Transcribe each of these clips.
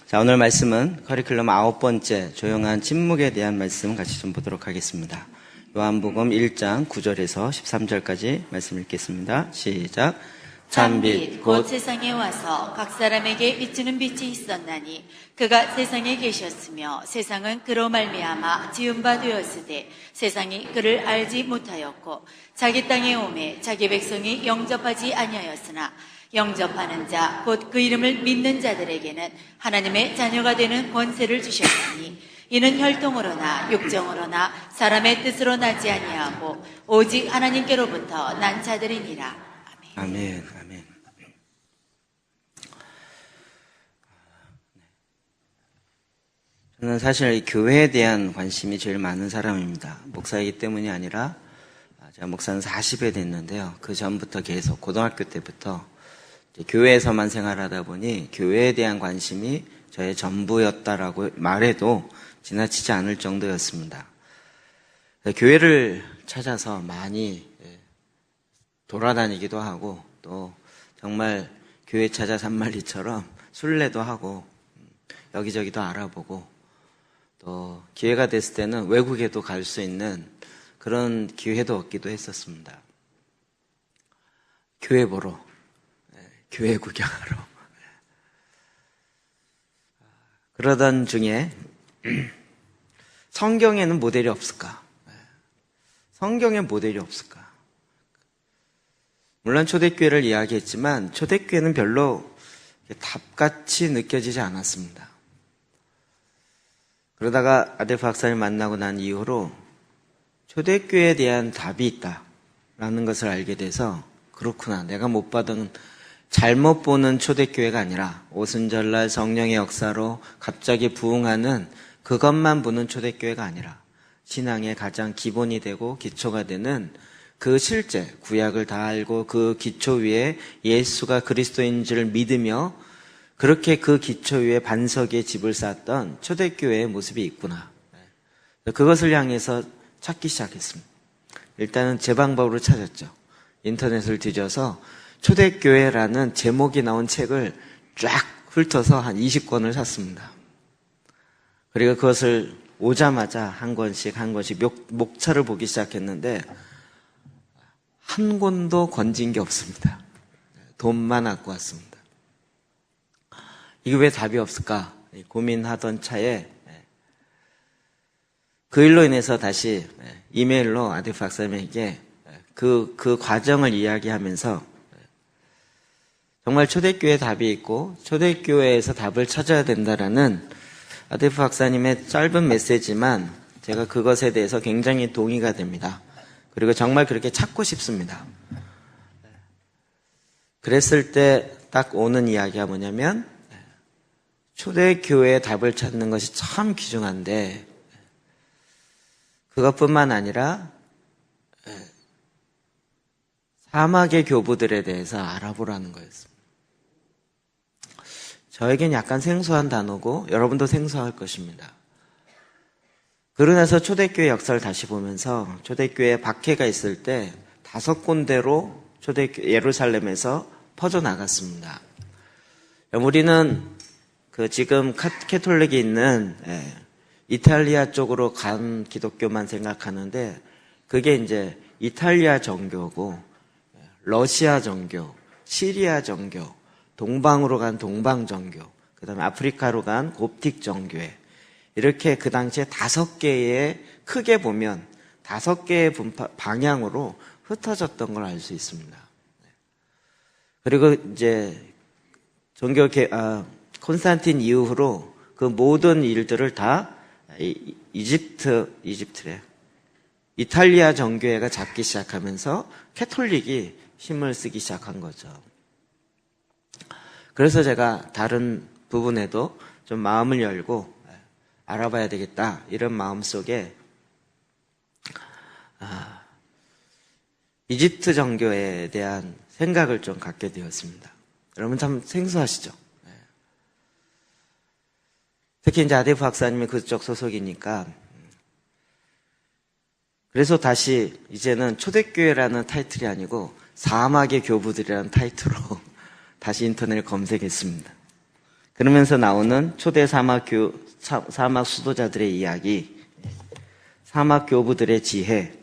자, 오늘 말씀은 커리큘럼 9번째 조용한 침묵에 대한 말씀 같이 좀 보도록 하겠습니다. 요한복음 1장 9절에서 13절까지 말씀 읽겠습니다. 시작. 참빛 곧 세상에 와서 각 사람에게 비추는 빛이 있었나니 그가 세상에 계셨으며 세상은 그로 말미암아 지은 바 되었으되 세상이 그를 알지 못하였고 자기 땅에 오매 자기 백성이 영접하지 아니하였으나 영접하는 자 곧 그 이름을 믿는 자들에게는 하나님의 자녀가 되는 권세를 주셨으니 이는 혈통으로나 육정으로나 사람의 뜻으로 나지 아니하고 오직 하나님께로부터 난 자들이니라. 아멘, 아멘. 저는 사실 이 교회에 대한 관심이 제일 많은 사람입니다. 목사이기 때문이 아니라 제가 목사는 40에 됐는데요. 그 전부터 계속 고등학교 때부터 교회에서만 생활하다 보니 교회에 대한 관심이 저의 전부였다라고 말해도 지나치지 않을 정도였습니다. 교회를 찾아서 많이 돌아다니기도 하고 또 정말 교회 찾아 산말리처럼 순례도 하고 여기저기도 알아보고 또 기회가 됐을 때는 외국에도 갈 수 있는 그런 기회도 얻기도 했었습니다. 교회 보러, 교회 구경하러. 그러던 중에 성경에는 모델이 없을까? 성경에 모델이 없을까? 물론 초대교회를 이야기했지만 초대교회는 별로 답같이 느껴지지 않았습니다. 그러다가 아델프 박사님 만나고 난 이후로 초대교회에 대한 답이 있다라는 것을 알게 돼서 그렇구나. 내가 못 받은 잘못 보는 초대교회가 아니라 오순절날 성령의 역사로 갑자기 부흥하는 그것만 보는 초대교회가 아니라 신앙의 가장 기본이 되고 기초가 되는 그 실제 구약을 다 알고 그 기초 위에 예수가 그리스도인 줄 믿으며 그렇게 그 기초 위에 반석의 집을 쌓았던 초대교회의 모습이 있구나. 그것을 향해서 찾기 시작했습니다. 일단은 제 방법으로 찾았죠. 인터넷을 뒤져서 초대교회라는 제목이 나온 책을 쫙 훑어서 한 20권을 샀습니다. 그리고 그것을 오자마자 한 권씩 목차를 보기 시작했는데 한 권도 건진 게 없습니다. 돈만 갖고 왔습니다. 이게 왜 답이 없을까 고민하던 차에 그 일로 인해서 다시 이메일로 아델프 박사님에게 그 과정을 이야기하면서 정말 초대교회에 답이 있고 초대교회에서 답을 찾아야 된다라는 아델프 박사님의 짧은 메시지만 제가 그것에 대해서 굉장히 동의가 됩니다. 그리고 정말 그렇게 찾고 싶습니다. 그랬을 때 딱 오는 이야기가 뭐냐면 초대교회의 답을 찾는 것이 참 귀중한데 그것뿐만 아니라 사막의 교부들에 대해서 알아보라는 거였습니다. 저에겐 약간 생소한 단어고 여러분도 생소할 것입니다. 그러고 나서 초대교회 역사를 다시 보면서 초대교회에 박해가 있을 때 5군데로 예루살렘에서 퍼져나갔습니다. 우리는 지금 캐톨릭이 있는 이탈리아 쪽으로 간 기독교만 생각하는데 그게 이제 이탈리아 정교고 러시아 정교, 시리아 정교, 동방으로 간 동방 정교, 그 다음에 아프리카로 간 곱틱 정교회 이렇게 그 당시에 5개의 크게 보면 5개의 방향으로 흩어졌던 걸 알 수 있습니다. 그리고 이제 콘스탄틴 이후로 그 모든 일들을 다 이탈리아 정교회가 잡기 시작하면서 캐톨릭이 힘을 쓰기 시작한 거죠. 그래서 제가 다른 부분에도 좀 마음을 열고 알아봐야 되겠다 이런 마음 속에 이집트 정교에 대한 생각을 좀 갖게 되었습니다. 여러분 참 생소하시죠? 특히 이제 아델프 박사님이 그쪽 소속이니까 그래서 다시 이제는 초대교회라는 타이틀이 아니고 사막의 교부들이라는 타이틀로 다시 인터넷을 검색했습니다. 그러면서 나오는 초대 사막 수도자들의 이야기, 사막 교부들의 지혜,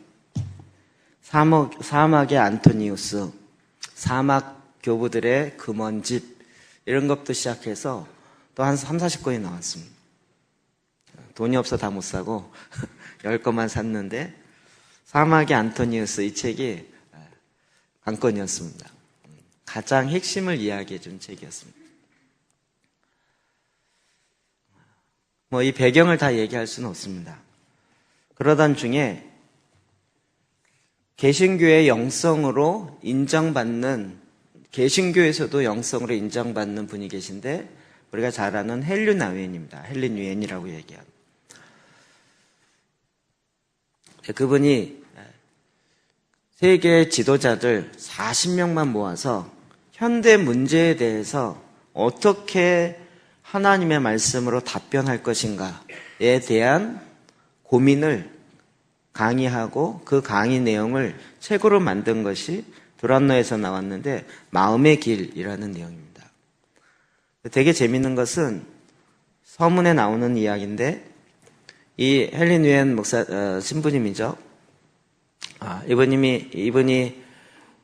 사막의 안토니우스, 사막 교부들의 금원집, 이런 것부터 시작해서 또 한 30-40권이 나왔습니다. 돈이 없어 다 못 사고 10권만 샀는데 사막의 안토니우스, 이 책이 관건이었습니다. 가장 핵심을 이야기해 준 책이었습니다. 이 배경을 다 얘기할 수는 없습니다. 그러던 중에 개신교의 영성으로 인정받는, 개신교에서도 영성으로 인정받는 분이 계신데, 우리가 잘 아는 헬륜 아웬입니다. 헬륜 유엔이라고 얘기합니다. 그분이 세계 지도자들 40명만 모아서 현대 문제에 대해서 어떻게 하나님의 말씀으로 답변할 것인가에 대한 고민을 강의하고 그 강의 내용을 책으로 만든 것이 두란노에서 나왔는데 마음의 길이라는 내용입니다. 되게 재밌는 것은 서문에 나오는 이야기인데 이 헬린 유엔 목사 신부님이죠. 이분이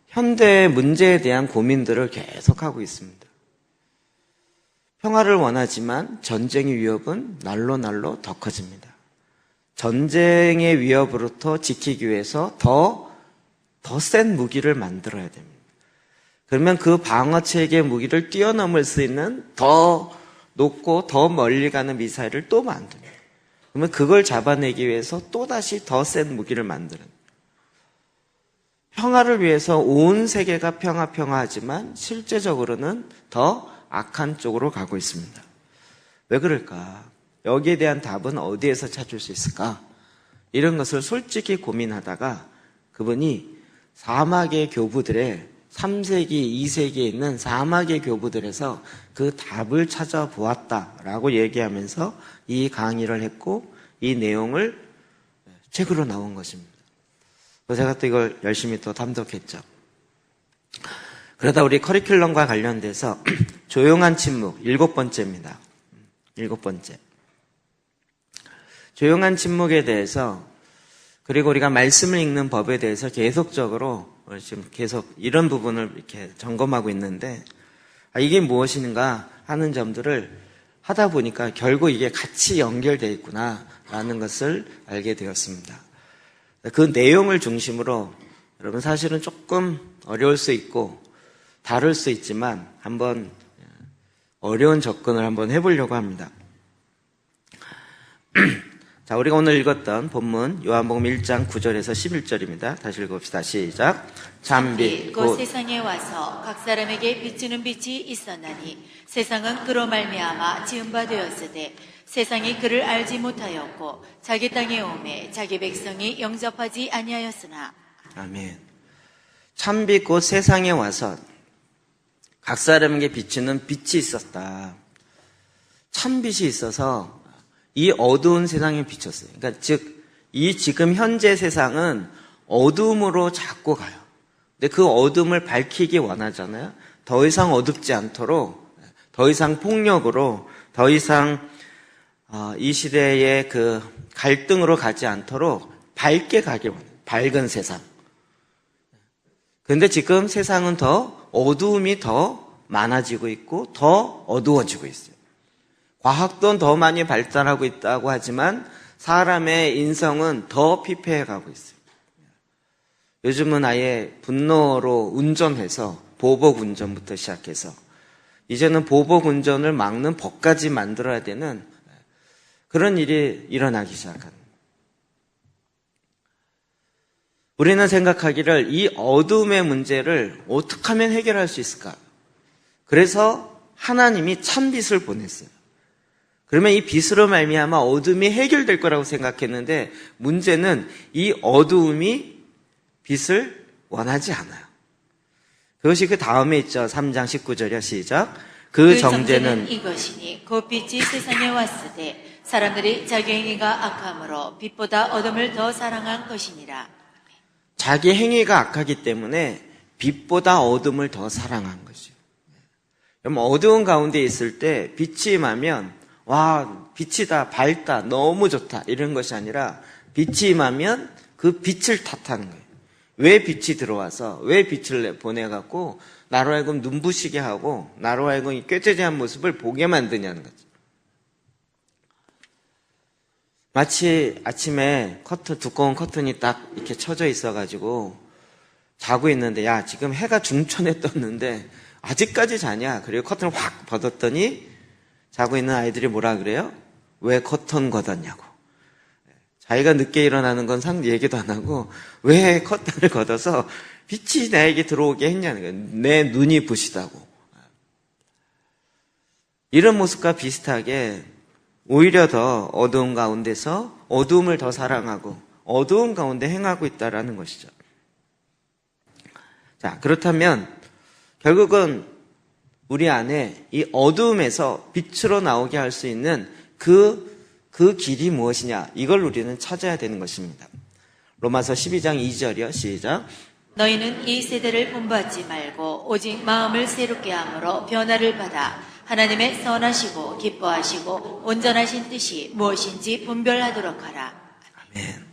현대 문제에 대한 고민들을 계속하고 있습니다. 평화를 원하지만 전쟁의 위협은 날로 더 커집니다. 전쟁의 위협으로부터 지키기 위해서 더 센 무기를 만들어야 됩니다. 그러면 그 방어체계의 무기를 뛰어넘을 수 있는 더 높고 더 멀리 가는 미사일을 또 만듭니다. 그러면 그걸 잡아내기 위해서 또다시 더 센 무기를 만드는. 평화를 위해서 온 세계가 평화하지만 실제적으로는 더 악한 쪽으로 가고 있습니다. 왜 그럴까? 여기에 대한 답은 어디에서 찾을 수 있을까? 이런 것을 솔직히 고민하다가 그분이 사막의 교부들의 3세기, 2세기에 있는 사막의 교부들에서 그 답을 찾아보았다라고 얘기하면서 이 강의를 했고 이 내용을 책으로 나온 것입니다. 제가 또 이걸 열심히 또 탐독했죠. 그러다 우리 커리큘럼과 관련돼서 조용한 침묵 7번째입니다. 7번째. 조용한 침묵에 대해서, 그리고 우리가 말씀을 읽는 법에 대해서 계속적으로 지금 계속 이런 부분을 이렇게 점검하고 있는데, 이게 무엇인가 하는 점들을 하다 보니까 결국 이게 같이 연결되어 있구나라는 것을 알게 되었습니다. 그 내용을 중심으로 여러분 사실은 조금 어려울 수 있고 다를 수 있지만 한번 어려운 접근을 한번 해보려고 합니다. 자, 우리가 오늘 읽었던 본문 요한복음 1장 9절에서 11절입니다. 다시 읽읍시다. 시작. 잠빛 곧 세상에 와서 각 사람에게 비추는 빛이 있었나니 세상은 그로 말미암아 지은 바 되었으되 세상이 그를 알지 못하였고 자기 땅에 오매 자기 백성이 영접하지 아니하였으나. 아멘. 참빛 곧 세상에 와서 각 사람에게 비추는 빛이 있었다. 참빛이 있어서 이 어두운 세상에 비쳤어요. 그러니까 즉 이 지금 현재 세상은 어두움으로 자꾸 가요. 근데 그 어둠을 밝히기 원하잖아요. 더 이상 어둡지 않도록, 더 이상 폭력으로, 더 이상 이 시대의 그 갈등으로 가지 않도록 밝게 가길 원해요. 밝은 세상. 그런데 지금 세상은 더 어두움이 더 많아지고 있고 더 어두워지고 있어요. 과학도 더 많이 발달하고 있다고 하지만 사람의 인성은 더 피폐해가고 있어요. 요즘은 아예 분노로 운전해서 보복 운전부터 시작해서 이제는 보복 운전을 막는 법까지 만들어야 되는 그런 일이 일어나기 시작합니다. 우리는 생각하기를 이 어둠의 문제를 어떻게 하면 해결할 수 있을까? 그래서 하나님이 참빛을 보냈어요. 그러면 이 빛으로 말미암아 어둠이 해결될 거라고 생각했는데 문제는 이 어두움이 빛을 원하지 않아요. 그것이 그 다음에 있죠. 3장 19절이야. 시작. 그 정죄는 이것이니 곧 빛이 세상에 왔으되 사람들이 자기 행위가 악함으로 빛보다 어둠을 더 사랑한 것이니라. 자기 행위가 악하기 때문에 빛보다 어둠을 더 사랑한 것이죠. 여러분, 어두운 가운데 있을 때 빛이 임하면 와, 빛이다, 밝다, 너무 좋다 이런 것이 아니라 빛이 임하면 그 빛을 탓하는 거예요. 왜 빛이 들어와서 왜 빛을 보내갖고 나로 하여금 눈부시게 하고 나로 하여금 이 꾀죄죄한 모습을 보게 만드냐는 거죠. 마치 아침에 두꺼운 커튼이 딱 이렇게 쳐져 있어가지고 자고 있는데, 야, 지금 해가 중천에 떴는데 아직까지 자냐? 그리고 커튼을 확 벗었더니 자고 있는 아이들이 뭐라 그래요? 왜 커튼 걷었냐고. 자기가 늦게 일어나는 건 얘기도 안 하고 왜 커튼을 걷어서 빛이 나에게 들어오게 했냐는 거예요. 내 눈이 부시다고. 이런 모습과 비슷하게 오히려 더 어두운 가운데서 어두움을 더 사랑하고 어두운 가운데 행하고 있다라는 것이죠. 자, 그렇다면 결국은 우리 안에 이 어두움에서 빛으로 나오게 할 수 있는 그 길이 무엇이냐, 이걸 우리는 찾아야 되는 것입니다. 로마서 12장 2절이요. 시작. 너희는 이 세대를 본받지 말고 오직 마음을 새롭게 함으로 변화를 받아 하나님의 선하시고 기뻐하시고 온전하신 뜻이 무엇인지 분별하도록 하라. 아멘.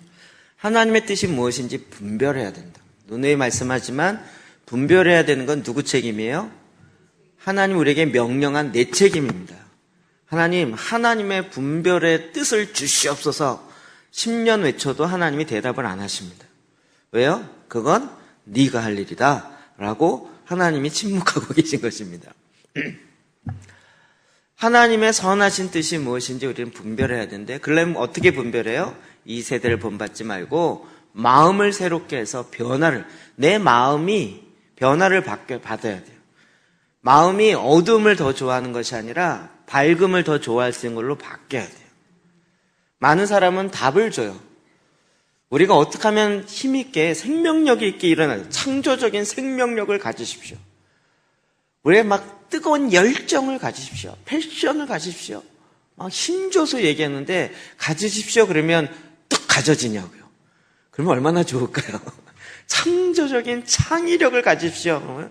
하나님의 뜻이 무엇인지 분별해야 된다. 누누이 말씀하지만 분별해야 되는 건 누구 책임이에요? 하나님 우리에게 명령한 내 책임입니다. 하나님의 분별의 뜻을 주시옵소서 10년 외쳐도 하나님이 대답을 안 하십니다. 왜요? 그건 네가 할 일이다 라고 하나님이 침묵하고 계신 것입니다. 하나님의 선하신 뜻이 무엇인지 우리는 분별해야 되는데, 그러려면 어떻게 분별해요? 이 세대를 본받지 말고 마음을 새롭게 해서 내 마음이 변화를 받아야 돼요. 마음이 어둠을 더 좋아하는 것이 아니라 밝음을 더 좋아할 수 있는 걸로 바뀌어야 돼요. 많은 사람은 답을 줘요. 우리가 어떻게 하면 힘있게 생명력이 있게 일어나요? 창조적인 생명력을 가지십시오. 우리가 막 뜨거운 열정을 가지십시오. 패션을 가지십시오. 막 힘줘서 얘기하는데 가지십시오 그러면 뚝 가져지냐고요. 그러면 얼마나 좋을까요? 창조적인 창의력을 가지십시오.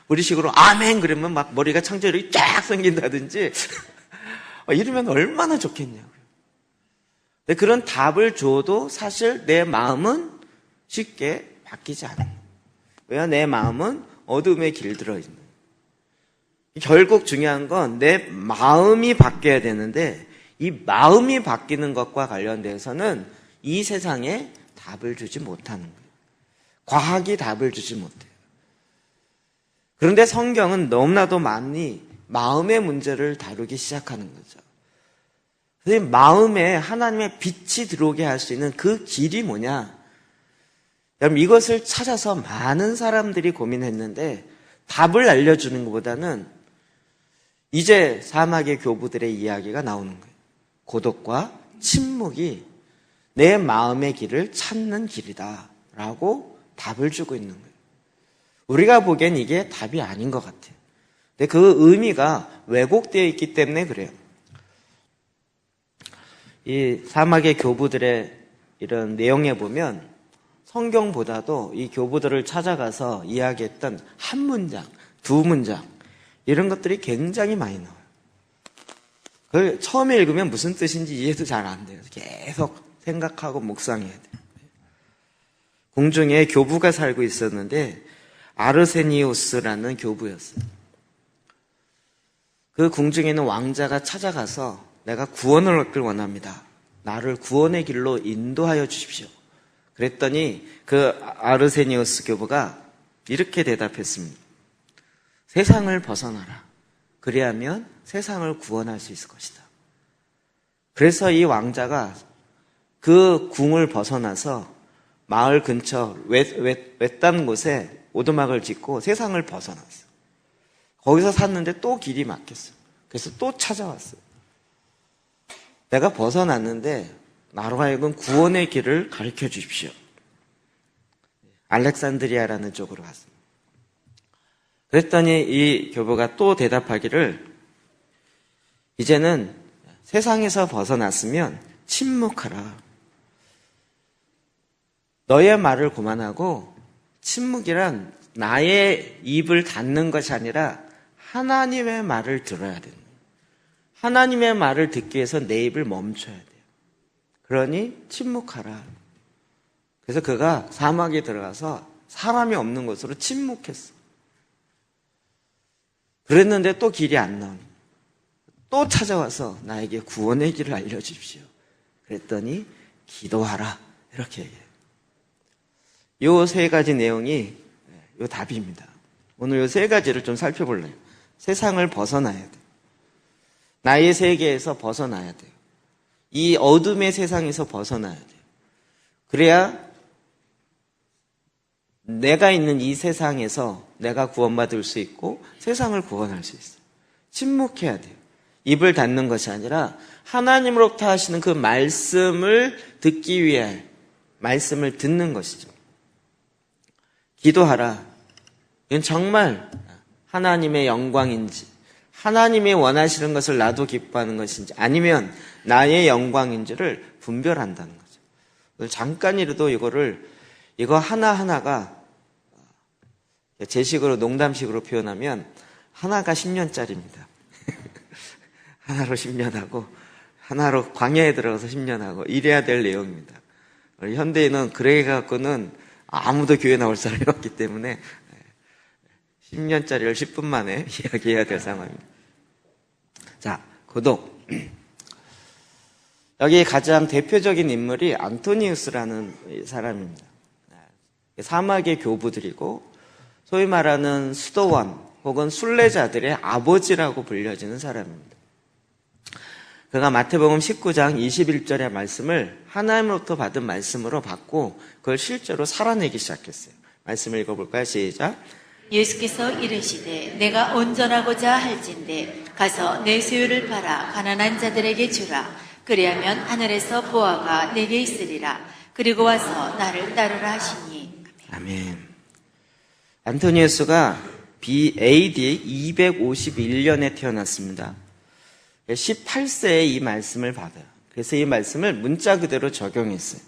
우리식으로 아멘 그러면 막 머리가 창조력이 쫙 생긴다든지 이러면 얼마나 좋겠냐고요. 근데 그런 답을 줘도 사실 내 마음은 쉽게 바뀌지 않아요. 왜요? 내 마음은 어둠에 길들어 있는. 결국 중요한 건 내 마음이 바뀌어야 되는데, 이 마음이 바뀌는 것과 관련돼서는 이 세상에 답을 주지 못하는 거예요. 과학이 답을 주지 못해요. 그런데 성경은 너무나도 많이 마음의 문제를 다루기 시작하는 거죠. 그래서 마음에 하나님의 빛이 들어오게 할 수 있는 그 길이 뭐냐? 여러분, 이것을 찾아서 많은 사람들이 고민했는데 답을 알려주는 것보다는 이제 사막의 교부들의 이야기가 나오는 거예요. 고독과 침묵이 내 마음의 길을 찾는 길이다 라고 답을 주고 있는 거예요. 우리가 보기엔 이게 답이 아닌 것 같아요. 근데 그 의미가 왜곡되어 있기 때문에 그래요. 이 사막의 교부들의 이런 내용에 보면 성경보다도 이 교부들을 찾아가서 이야기했던 한 문장, 두 문장 이런 것들이 굉장히 많이 나와요. 그걸 처음에 읽으면 무슨 뜻인지 이해도 잘 안 돼요. 계속 생각하고 묵상해야 돼요. 궁중에 교부가 살고 있었는데 아르세니우스라는 교부였어요. 그 궁중에 있는 왕자가 찾아가서 내가 구원을 얻길 원합니다. 나를 구원의 길로 인도하여 주십시오. 그랬더니 그 아르세니우스 교부가 이렇게 대답했습니다. 세상을 벗어나라. 그리하면 세상을 구원할 수 있을 것이다. 그래서 이 왕자가 그 궁을 벗어나서 마을 근처 외딴 곳에 오두막을 짓고 세상을 벗어났어요. 거기서 샀는데 또 길이 막혔어요. 그래서 또 찾아왔어요. 내가 벗어났는데 나로 하여금 구원의 길을 가르쳐 주십시오. 알렉산드리아라는 쪽으로 갔습니다. 그랬더니 이 교부가 또 대답하기를 이제는 세상에서 벗어났으면 침묵하라. 너의 말을 그만하고 침묵이란 나의 입을 닫는 것이 아니라 하나님의 말을 들어야 되는 거예요. 하나님의 말을 듣기 위해서 내 입을 멈춰야 돼요. 그러니 침묵하라. 그래서 그가 사막에 들어가서 사람이 없는 곳으로 침묵했어. 그랬는데 또 길이 안 나오니 또 찾아와서 나에게 구원의 길을 알려주십시오. 그랬더니 기도하라 이렇게 얘기해요. 요 세 가지 내용이 요 답입니다. 오늘 요 세 가지를 좀 살펴볼래요. 세상을 벗어나야 돼요. 나의 세계에서 벗어나야 돼요. 이 어둠의 세상에서 벗어나야 돼요. 그래야 내가 있는 이 세상에서 내가 구원받을 수 있고 세상을 구원할 수 있어요. 침묵해야 돼요. 입을 닫는 것이 아니라 하나님으로부터 하시는 그 말씀을 듣기 위해 말씀을 듣는 것이죠. 기도하라. 이건 정말 하나님의 영광인지 하나님이 원하시는 것을 나도 기뻐하는 것인지 아니면 나의 영광인지를 분별한다는 거죠. 잠깐이라도 이거 하나하나가 제 식으로 농담식으로 표현하면 하나가 10년짜리입니다. 하나로 10년 하고 하나로 광야에 들어가서 10년 하고 이래야 될 내용입니다. 현대인은 그래 갖고는 아무도 교회 나올 사람이 없기 때문에 10년짜리를 10분 만에 이야기해야 될 상황입니다. 자, 고독. 여기 가장 대표적인 인물이 안토니우스라는 사람입니다. 사막의 교부들이고 소위 말하는 수도원 혹은 순례자들의 아버지라고 불려지는 사람입니다. 그가 마태복음 19장 21절의 말씀을 하나님으로부터 받은 말씀으로 받고 그걸 실제로 살아내기 시작했어요. 말씀을 읽어볼까요? 시작. 예수께서 이르시되 내가 온전하고자 할진대 가서 내 소유를 팔아 가난한 자들에게 주라. 그리하면 하늘에서 보화가 내게 있으리라. 그리고 와서 나를 따르라 하시니. 아멘. 안토니우스가 AD 251년에 태어났습니다. 18세에 이 말씀을 받아요. 그래서 이 말씀을 문자 그대로 적용했어요.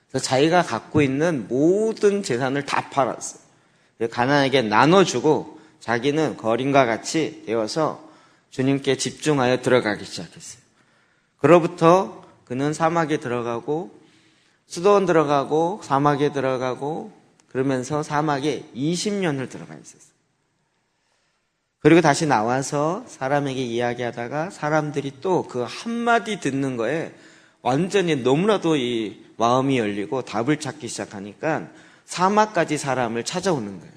그래서 자기가 갖고 있는 모든 재산을 다 팔았어요. 가난에게 나눠주고 자기는 거린과 같이 되어서 주님께 집중하여 들어가기 시작했어요. 그로부터 그는 사막에 들어가고 수도원 들어가고 사막에 들어가고 그러면서 사막에 20년을 들어가 있었어요. 그리고 다시 나와서 사람에게 이야기하다가 사람들이 또 그 한마디 듣는 거에 완전히 너무나도 이 마음이 열리고 답을 찾기 시작하니까 사막까지 사람을 찾아오는 거예요.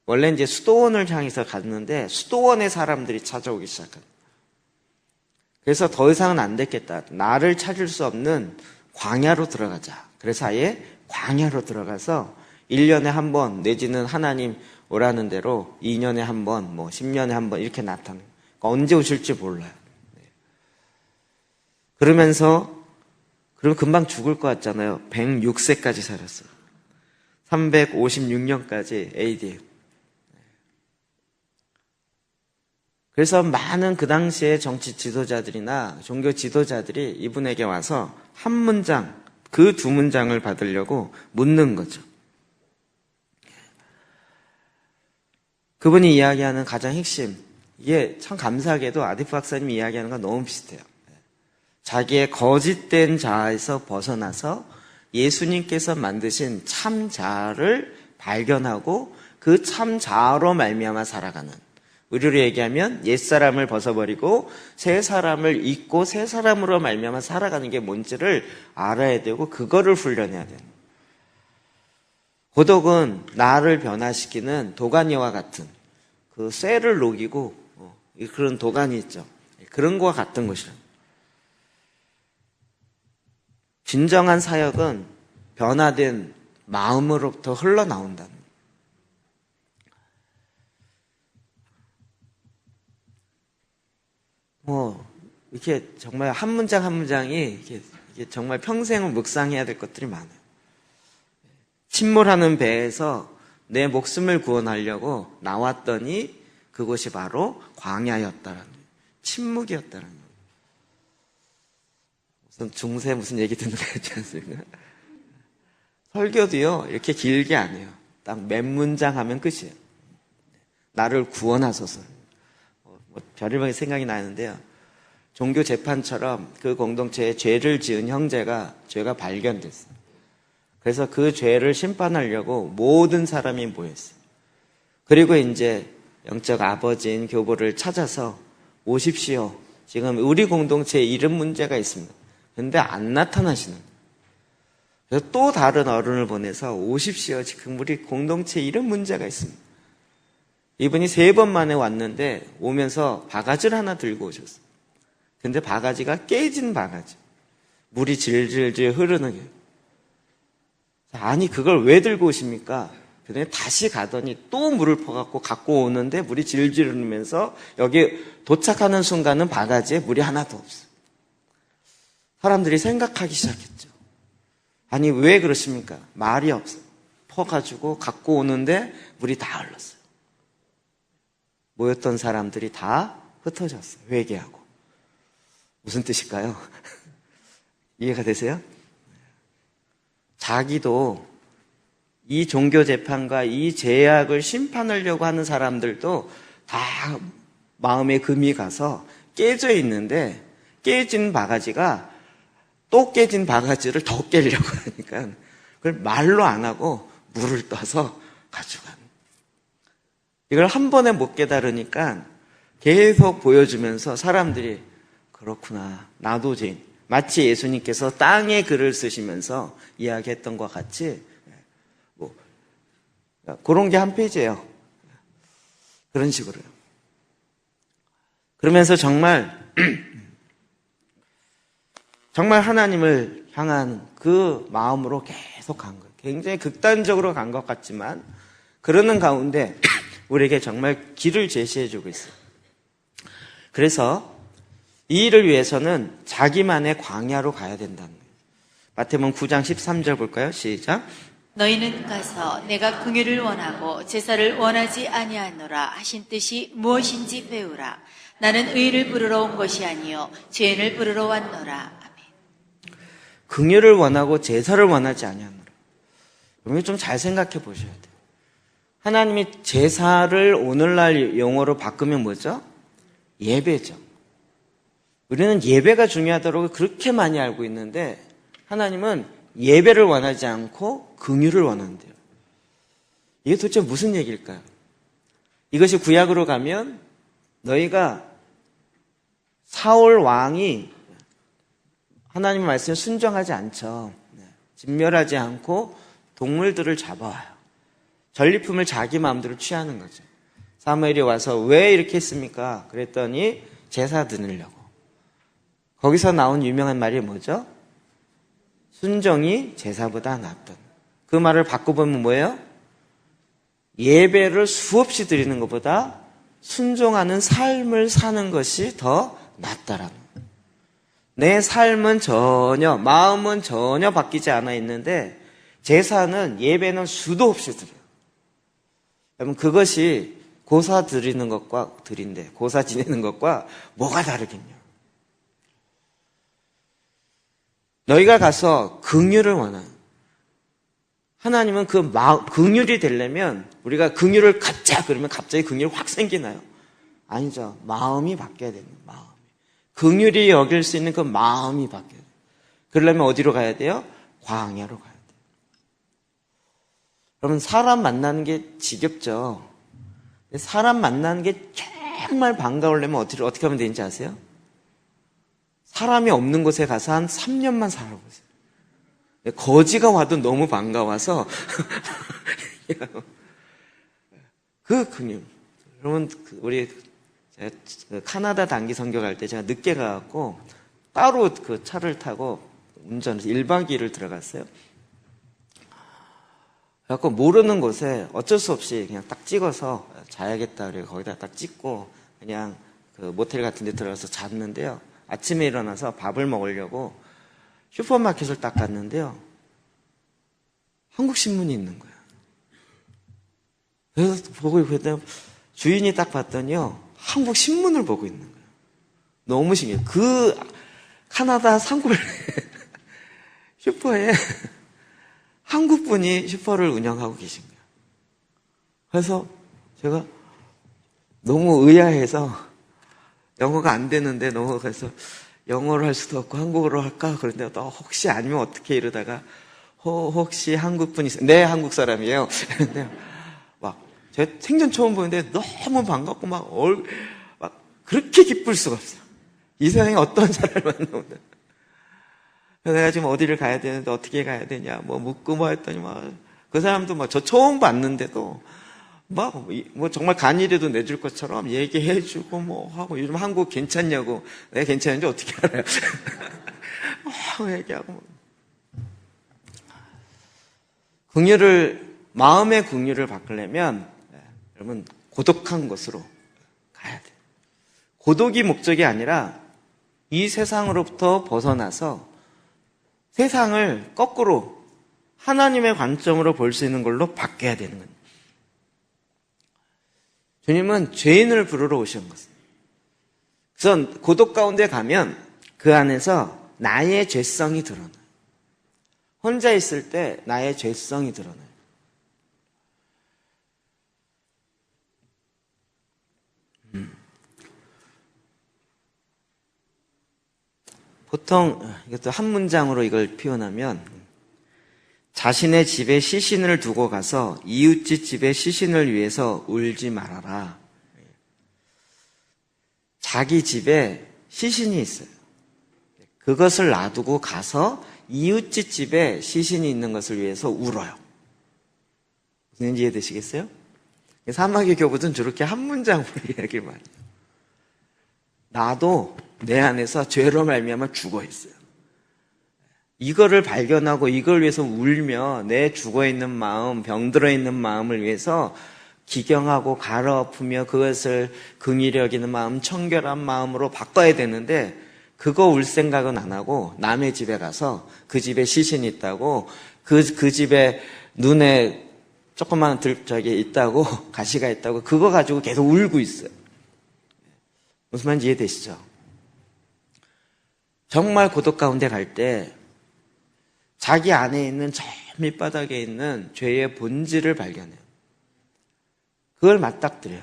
원래 이제 수도원을 향해서 갔는데 수도원에 사람들이 찾아오기 시작합니다. 그래서 더 이상은 안 됐겠다. 나를 찾을 수 없는 광야로 들어가자. 그래서 아예 광야로 들어가서 1년에 한 번 내지는 하나님 오라는 대로 2년에 한 번, 10년에 한 번 이렇게 나타나요. 그러니까 언제 오실지 몰라요. 그러면서 그럼 금방 죽을 것 같잖아요. 106세까지 살았어요. 356년까지 AD. 그래서 많은 그 당시에 정치 지도자들이나 종교 지도자들이 이분에게 와서 한 문장, 그 두 문장을 받으려고 묻는 거죠. 그분이 이야기하는 가장 핵심, 이게 참 감사하게도 아디프 박사님이 이야기하는 건 너무 비슷해요. 자기의 거짓된 자아에서 벗어나서 예수님께서 만드신 참 자아를 발견하고 그 참 자아로 말미암아 살아가는, 우리로 얘기하면 옛사람을 벗어버리고 새 사람을 잊고 새 사람으로 말미암아 살아가는 게 뭔지를 알아야 되고 그거를 훈련해야 돼요. 고독은 나를 변화시키는 도가니와 같은 그 쇠를 녹이고 그런 도가니 있죠. 그런 거와 같은 것이라. 진정한 사역은 변화된 마음으로부터 흘러나온다는 거예요. 이렇게 정말 한 문장 한 문장이 이게 정말 평생을 묵상해야 될 것들이 많아요. 침몰하는 배에서 내 목숨을 구원하려고 나왔더니 그곳이 바로 광야였다라는 거예요. 침묵이었다라는 거예요. 무슨 중세 무슨 얘기 듣는 거 같지 않습니까? 설교도요 이렇게 길게 안 해요. 딱 몇 문장 하면 끝이에요. 나를 구원하소서. 별의별 생각이 나는데요. 종교 재판처럼 그 공동체에 죄를 지은 형제가 죄가 발견됐어요. 그래서 그 죄를 심판하려고 모든 사람이 모였어요. 그리고 이제 영적 아버지인 교보를 찾아서 오십시오. 지금 우리 공동체에 이런 문제가 있습니다. 근데 안 나타나시는 거예요. 그래서 또 다른 어른을 보내서 오십시오. 지금 우리 공동체에 이런 문제가 있습니다. 이분이 3번 만에 왔는데 오면서 바가지를 하나 들고 오셨어요. 근데 바가지가 깨진 바가지. 물이 질질질 흐르는 게. 아니 그걸 왜 들고 오십니까? 그다음에 다시 가더니 또 물을 퍼갖고 갖고 오는데 물이 질질 흐르면서 여기 도착하는 순간은 바가지에 물이 하나도 없어요. 사람들이 생각하기 시작했죠. 아니 왜 그러십니까? 말이 없어요. 퍼가지고 갖고 오는데 물이 다 흘렀어요. 모였던 사람들이 다 흩어졌어요. 회개하고. 무슨 뜻일까요? 이해가 되세요? 자기도 이 종교 재판과 이 죄악을 심판하려고 하는 사람들도 다 마음에 금이 가서 깨져 있는데 깨진 바가지가 또 깨진 바가지를 더 깨려고 하니까 그걸 말로 안 하고 물을 떠서 가져가는. 이걸 한 번에 못 깨달으니까 계속 보여주면서 사람들이 그렇구나, 나도 죄인. 마치 예수님께서 땅에 글을 쓰시면서 이야기했던 것과 같이 그런 게 한 페이지예요. 그런 식으로요. 그러면서 정말 하나님을 향한 그 마음으로 계속 간 거예요. 굉장히 극단적으로 간 것 같지만 그러는 가운데 우리에게 정말 길을 제시해주고 있어요. 그래서 이 일을 위해서는 자기만의 광야로 가야 된다는 거예요. 마태복음 9장 13절 볼까요? 시작. 너희는 가서 내가 긍휼을 원하고 제사를 원하지 아니하노라 하신 뜻이 무엇인지 배우라. 나는 의를 부르러 온 것이 아니요 죄인을 부르러 왔노라. 아멘. 긍휼을 원하고 제사를 원하지 아니하노라. 여러분 좀 잘 생각해 보셔야 돼요. 하나님이 제사를 오늘날 용어로 바꾸면 뭐죠? 예배죠. 우리는 예배가 중요하다고 그렇게 많이 알고 있는데 하나님은 예배를 원하지 않고 긍휼을 원한대요. 이게 도대체 무슨 얘기일까요? 이것이 구약으로 가면 너희가 사울 왕이 하나님의 말씀에 순종하지 않죠. 진멸하지 않고 동물들을 잡아와요. 전리품을 자기 마음대로 취하는 거죠. 사무엘이 와서 왜 이렇게 했습니까? 그랬더니 제사 드리려고. 거기서 나온 유명한 말이 뭐죠? 순종이 제사보다 낫던. 그 말을 바꿔보면 뭐예요? 예배를 수없이 드리는 것보다 순종하는 삶을 사는 것이 더 낫다라는 거예요. 내 삶은 전혀, 마음은 전혀 바뀌지 않아 있는데 제사는, 예배는 수도 없이 드려요. 여러분 그것이 고사 드리는 것과 드린데 고사 지내는 것과 뭐가 다르겠냐? 너희가 가서 긍휼을 원하는, 하나님은 그 긍휼이 되려면 우리가 긍휼을 갖자 그러면 갑자기 긍휼이 확 생기나요? 아니죠. 마음이 바뀌어야 됩니다. 마음이. 긍휼이 여길 수 있는 그 마음이 바뀌어야 돼요. 그러려면 어디로 가야 돼요? 광야로 가야 돼요. 여러분 사람 만나는 게 지겹죠. 사람 만나는 게 정말 반가우려면 어떻게 하면 되는지 아세요? 사람이 없는 곳에 가서 한 3년만 살아보세요. 거지가 와도 너무 반가워서 그 긍휼. 여러분 우리 제가 카나다 단기 선교 갈 때 제가 늦게 가갖고 따로 그 차를 타고 운전해서 1박 2일을 들어갔어요. 그래갖고 모르는 곳에 어쩔 수 없이 그냥 딱 찍어서 자야겠다 그래 거기다 딱 찍고 그냥 그 모텔 같은 데 들어가서 잤는데요. 아침에 일어나서 밥을 먹으려고 슈퍼마켓을 딱 갔는데요. 한국 신문이 있는 거예요. 그래서 보고 있는데 주인이 딱 봤더니요. 한국 신문을 보고 있는 거예요. 너무 신기해요. 그 카나다 산골 슈퍼에 한국 분이 슈퍼를 운영하고 계신 거예요. 그래서 제가 너무 의아해서 영어가 안 되는데 너무 그래서 영어로 할 수도 없고 한국어로 할까? 그런데 너 혹시 아니면 어떻게 이러다가 혹시 한국 분이 네, 한국 사람이에요. 근데 막 제가 생전 처음 보는데 너무 반갑고 막 그렇게 기쁠 수가 없어요. 이 세상에 어떤 사람을 만나보다. 내가 지금 어디를 가야 되는데 어떻게 가야 되냐 뭐 묻고 뭐 했더니 막 그 사람도 막 저 처음 봤는데도 막 뭐 정말 간이라도 내줄 것처럼 얘기해주고 뭐 하고 요즘 한국 괜찮냐고 내가 괜찮은지 어떻게 알아요? 얘기하고 마음의 긍휼을 바꾸려면 여러분 고독한 곳으로 가야 돼요. 고독이 목적이 아니라 이 세상으로부터 벗어나서 세상을 거꾸로 하나님의 관점으로 볼 수 있는 걸로 바뀌어야 되는 거예요. 주님은 죄인을 부르러 오신 것입니다. 그래서 고독 가운데 가면 그 안에서 나의 죄성이 드러나요. 혼자 있을 때 나의 죄성이 드러나요. 보통 이것도 한 문장으로 이걸 표현하면 자신의 집에 시신을 두고 가서 이웃집 집에 시신을 위해서 울지 말아라. 자기 집에 시신이 있어요. 그것을 놔두고 가서 이웃집 집에 시신이 있는 것을 위해서 울어요. 무슨 얘기 이해되시겠어요? 사막의 교부는 저렇게 한 문장으로 이야기를 많이 해요. 나도 내 안에서 죄로 말미암아 죽어 있어요. 이거를 발견하고 이걸 위해서 울며 내 죽어있는 마음, 병들어 있는 마음을 위해서 기경하고 갈아엎으며 그것을 긍휼히 여기는 마음, 청결한 마음으로 바꿔야 되는데 그거 울 생각은 안 하고 남의 집에 가서 그 집에 시신이 있다고 그 집에 눈에 조그만 저기 있다고 가시가 있다고 그거 가지고 계속 울고 있어요. 무슨 말인지 이해되시죠? 정말 고독 가운데 갈 때 자기 안에 있는 저 밑바닥에 있는 죄의 본질을 발견해요. 그걸 맞닥뜨려요.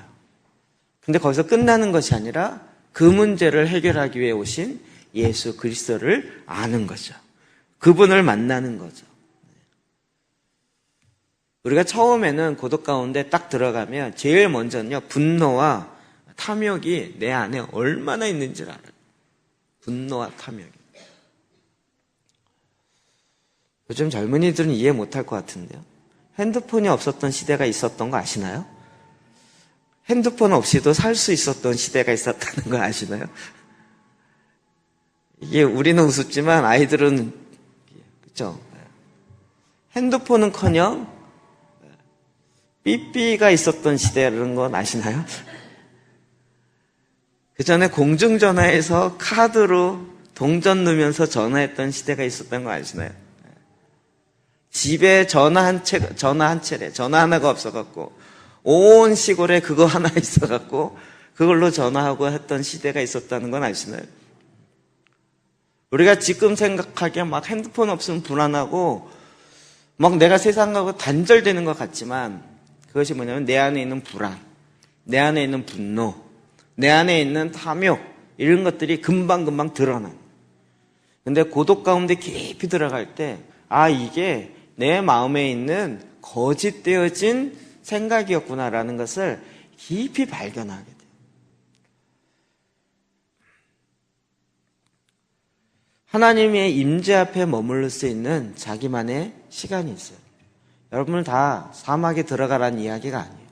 근데 거기서 끝나는 것이 아니라 그 문제를 해결하기 위해 오신 예수 그리스도를 아는 거죠. 그분을 만나는 거죠. 우리가 처음에는 고독 가운데 딱 들어가면 제일 먼저는요, 분노와 탐욕이 내 안에 얼마나 있는지를 알아요. 분노와 탐욕이. 요즘 젊은이들은 이해 못할 것 같은데요. 핸드폰이 없었던 시대가 있었던 거 아시나요? 핸드폰 없이도 살 수 있었던 시대가 있었다는 거 아시나요? 이게 우리는 우습지만 아이들은 그렇죠. 핸드폰은커녕 삐삐가 있었던 시대라는 건 아시나요? 그 전에 공중전화에서 카드로 동전 넣으면서 전화했던 시대가 있었던 거 아시나요? 집에 전화 하나가 없어갖고 온 시골에 그거 하나 있어갖고 그걸로 전화하고 했던 시대가 있었다는 건 아시나요? 우리가 지금 생각하기에 막 핸드폰 없으면 불안하고 막 내가 세상하고 단절되는 것 같지만 그것이 뭐냐면 내 안에 있는 불안, 내 안에 있는 분노, 내 안에 있는 탐욕 이런 것들이 금방금방 드러나요. 근데 고독 가운데 깊이 들어갈 때 이게 내 마음에 있는 거짓되어진 생각이었구나라는 것을 깊이 발견하게 돼요. 하나님의 임재 앞에 머물러 수 있는 자기만의 시간이 있어요. 여러분을 다 사막에 들어가라는 이야기가 아니에요.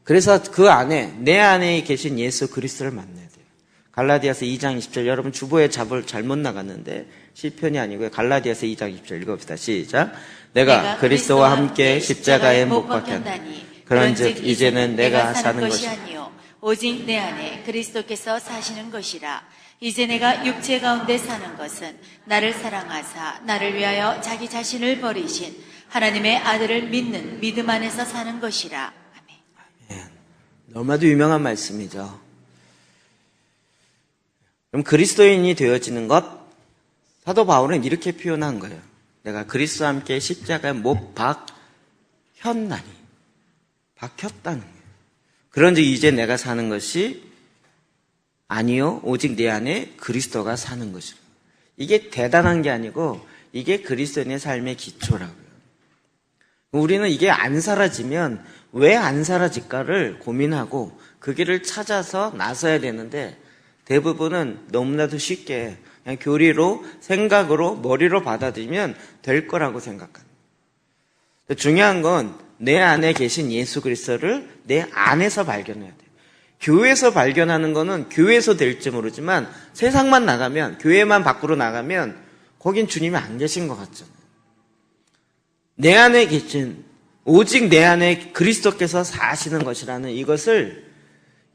그래서 그 안에 내 안에 계신 예수 그리스도를 만나야 돼요. 갈라디아서 2장 20절 여러분 주보에 잡을 잘못 나갔는데 시편이 아니고요. 갈라디아서 2장 20절 읽어봅시다. 시작. 내가 그리스도와 함께 십자가에 못 박혔나니 그런즉 이제는 내가 사는 것이 아니요 오직 내 안에 그리스도께서 사시는 것이라. 이제 내가 육체 가운데 사는 것은 나를 사랑하사 나를 위하여 자기 자신을 버리신 하나님의 아들을 믿는 믿음 안에서 사는 것이라. 아멘. 너무나도 유명한 말씀이죠. 그럼 그리스도인이 되어지는 것, 사도 바울은 이렇게 표현한 거예요. 내가 그리스도와 함께 십자가에 못 혔나니 박혔다는 거예요. 그런즉 이제 내가 사는 것이 아니요 오직 내 안에 그리스도가 사는 것이라. 이게 대단한 게 아니고 이게 그리스도인의 삶의 기초라고요. 우리는 이게 안 사라지면 왜 안 사라질까를 고민하고 그 길을 찾아서 나서야 되는데 대부분은 너무나도 쉽게 그냥 교리로 생각으로 머리로 받아들이면 될 거라고 생각합니다. 중요한 건 내 안에 계신 예수 그리스도를 내 안에서 발견해야 돼요. 교회에서 발견하는 거는 교회에서 될지 모르지만 세상만 나가면 교회만 밖으로 나가면 거긴 주님이 안 계신 것 같잖아요. 내 안에 계신 오직 내 안에 그리스도께서 사시는 것이라는 이것을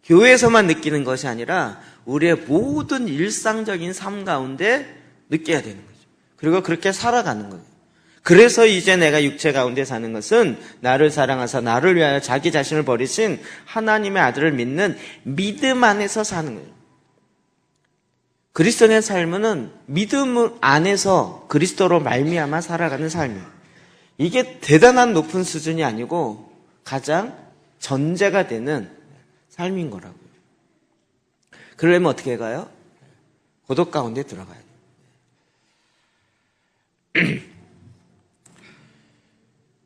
교회에서만 느끼는 것이 아니라 우리의 모든 일상적인 삶 가운데 느껴야 되는 거죠. 그리고 그렇게 살아가는 거예요. 그래서 이제 내가 육체 가운데 사는 것은 나를 사랑하사 나를 위하여 자기 자신을 버리신 하나님의 아들을 믿는 믿음 안에서 사는 거예요. 그리스도의 삶은 믿음 안에서 그리스도로 말미암아 살아가는 삶이에요. 이게 대단한 높은 수준이 아니고 가장 전제가 되는 삶인 거라고요. 그러려면 어떻게 가요? 고독 가운데 들어가야 돼요.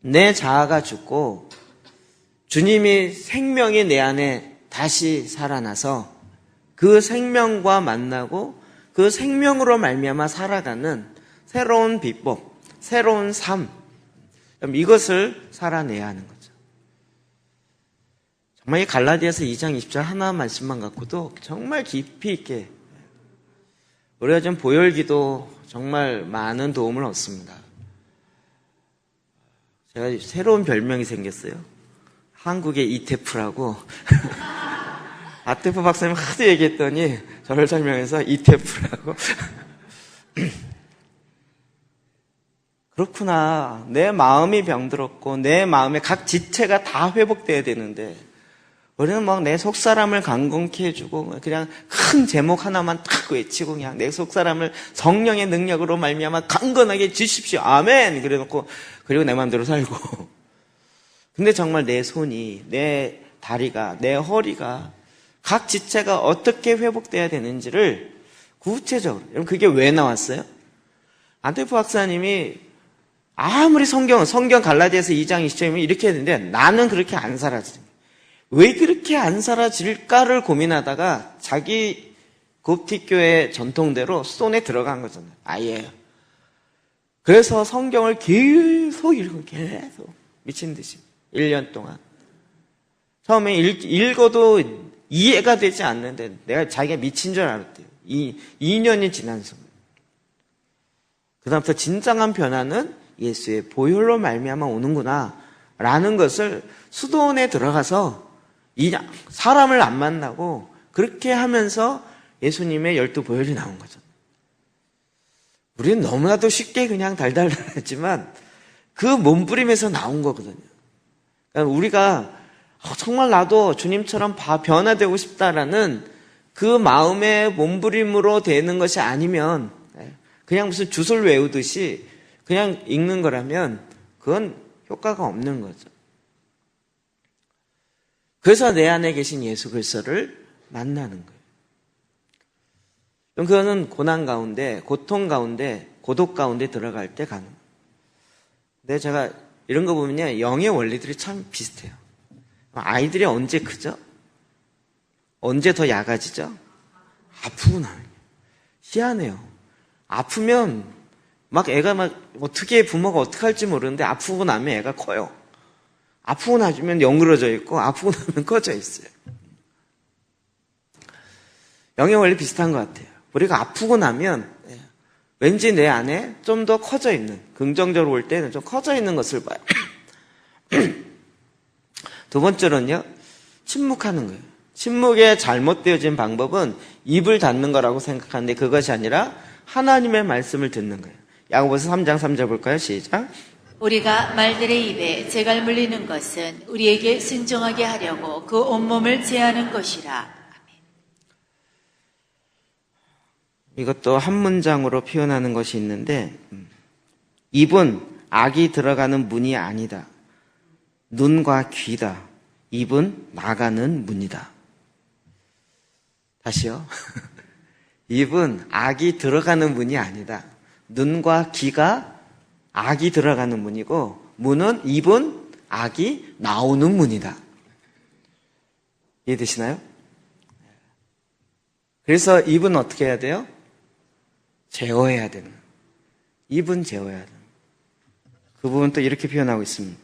내 자아가 죽고 주님이 생명이 내 안에 다시 살아나서 그 생명과 만나고 그 생명으로 말미암아 살아가는 새로운 비법, 새로운 삶, 이것을 살아내야 하는 거죠. 정말 이 갈라디아서 2장 20절 하나 말씀만 갖고도 정말 깊이 있게 우리가 좀 보혈기도 정말 많은 도움을 얻습니다. 제가 새로운 별명이 생겼어요. 한국의 이태프라고. 아테프 박사님 하도 얘기했더니 저를 설명해서 이태프라고. 그렇구나. 내 마음이 병들었고 내 마음의 각 지체가 다 회복돼야 되는데 우리는 막 내 속사람을 강건케 해주고 그냥 큰 제목 하나만 딱 외치고 그냥 내 속사람을 성령의 능력으로 말미암아 강건하게 지십시오. 아멘. 그래놓고 그리고 내 마음대로 살고. 근데 정말 내 손이, 내 다리가, 내 허리가 각 지체가 어떻게 회복돼야 되는지를 구체적으로. 여러분 그게 왜 나왔어요? 안테프 박사님이 아무리 성경 갈라디아서 2장 20절이면 이렇게 했는데 나는 그렇게 안 살아지는 거예요. 왜 그렇게 안 사라질까를 고민하다가 자기 곱티교회 전통대로 수도원에 들어간 거잖아요. 아예. 그래서 성경을 계속 읽고 계속 미친 듯이 1년 동안. 처음에 읽어도 이해가 되지 않는데 내가 자기가 미친 줄 알았대요. 2년이 지난 순간. 그다음부터 진정한 변화는 예수의 보혈로 말미암아 오는구나 라는 것을 수도원에 들어가서 사람을 안 만나고 그렇게 하면서 예수님의 12보혈이 나온 거죠. 우리는 너무나도 쉽게 그냥 달달달했지만 그 몸부림에서 나온 거거든요. 그러니까 우리가 정말 나도 주님처럼 변화되고 싶다라는 그 마음의 몸부림으로 되는 것이 아니면 그냥 무슨 주술 외우듯이 그냥 읽는 거라면 그건 효과가 없는 거죠. 그래서 내 안에 계신 예수 그리스도를 만나는 거예요. 그거는 고난 가운데, 고통 가운데, 고독 가운데 들어갈 때 가는 거예요. 근데 제가 이런 거 보면요, 영의 원리들이 참 비슷해요. 아이들이 언제 크죠? 언제 더 약아지죠? 아프고 나면. 희한해요. 아프면 막 애가 막 어떻게 부모가 어떻게 할지 모르는데 아프고 나면 애가 커요. 아프고 나면 영그러져 있고 아프고 나면 꺼져 있어요. 영의 원리 비슷한 것 같아요. 우리가 아프고 나면 왠지 내 안에 좀 더 커져 있는, 긍정적으로 볼 때는 좀 커져 있는 것을 봐요. 두 번째로는요, 침묵하는 거예요. 침묵의 잘못되어진 방법은 입을 닫는 거라고 생각하는데 그것이 아니라 하나님의 말씀을 듣는 거예요. 야고보서 3장 3절 볼까요? 시작. 우리가 말들의 입에 재갈 물리는 것은 우리에게 순종하게 하려고 그 온몸을 제하는 것이라. 이것도 한 문장으로 표현하는 것이 있는데 입은 악이 들어가는 문이 아니다. 눈과 귀다. 입은 나가는 문이다. 다시요. 입은 악이 들어가는 문이 아니다. 눈과 귀가 악이 들어가는 문이고, 입은 악이 나오는 문이다. 이해되시나요? 그래서 입은 어떻게 해야 돼요? 제어해야 되는. 입은 제어해야 되는. 그 부분 또 이렇게 표현하고 있습니다.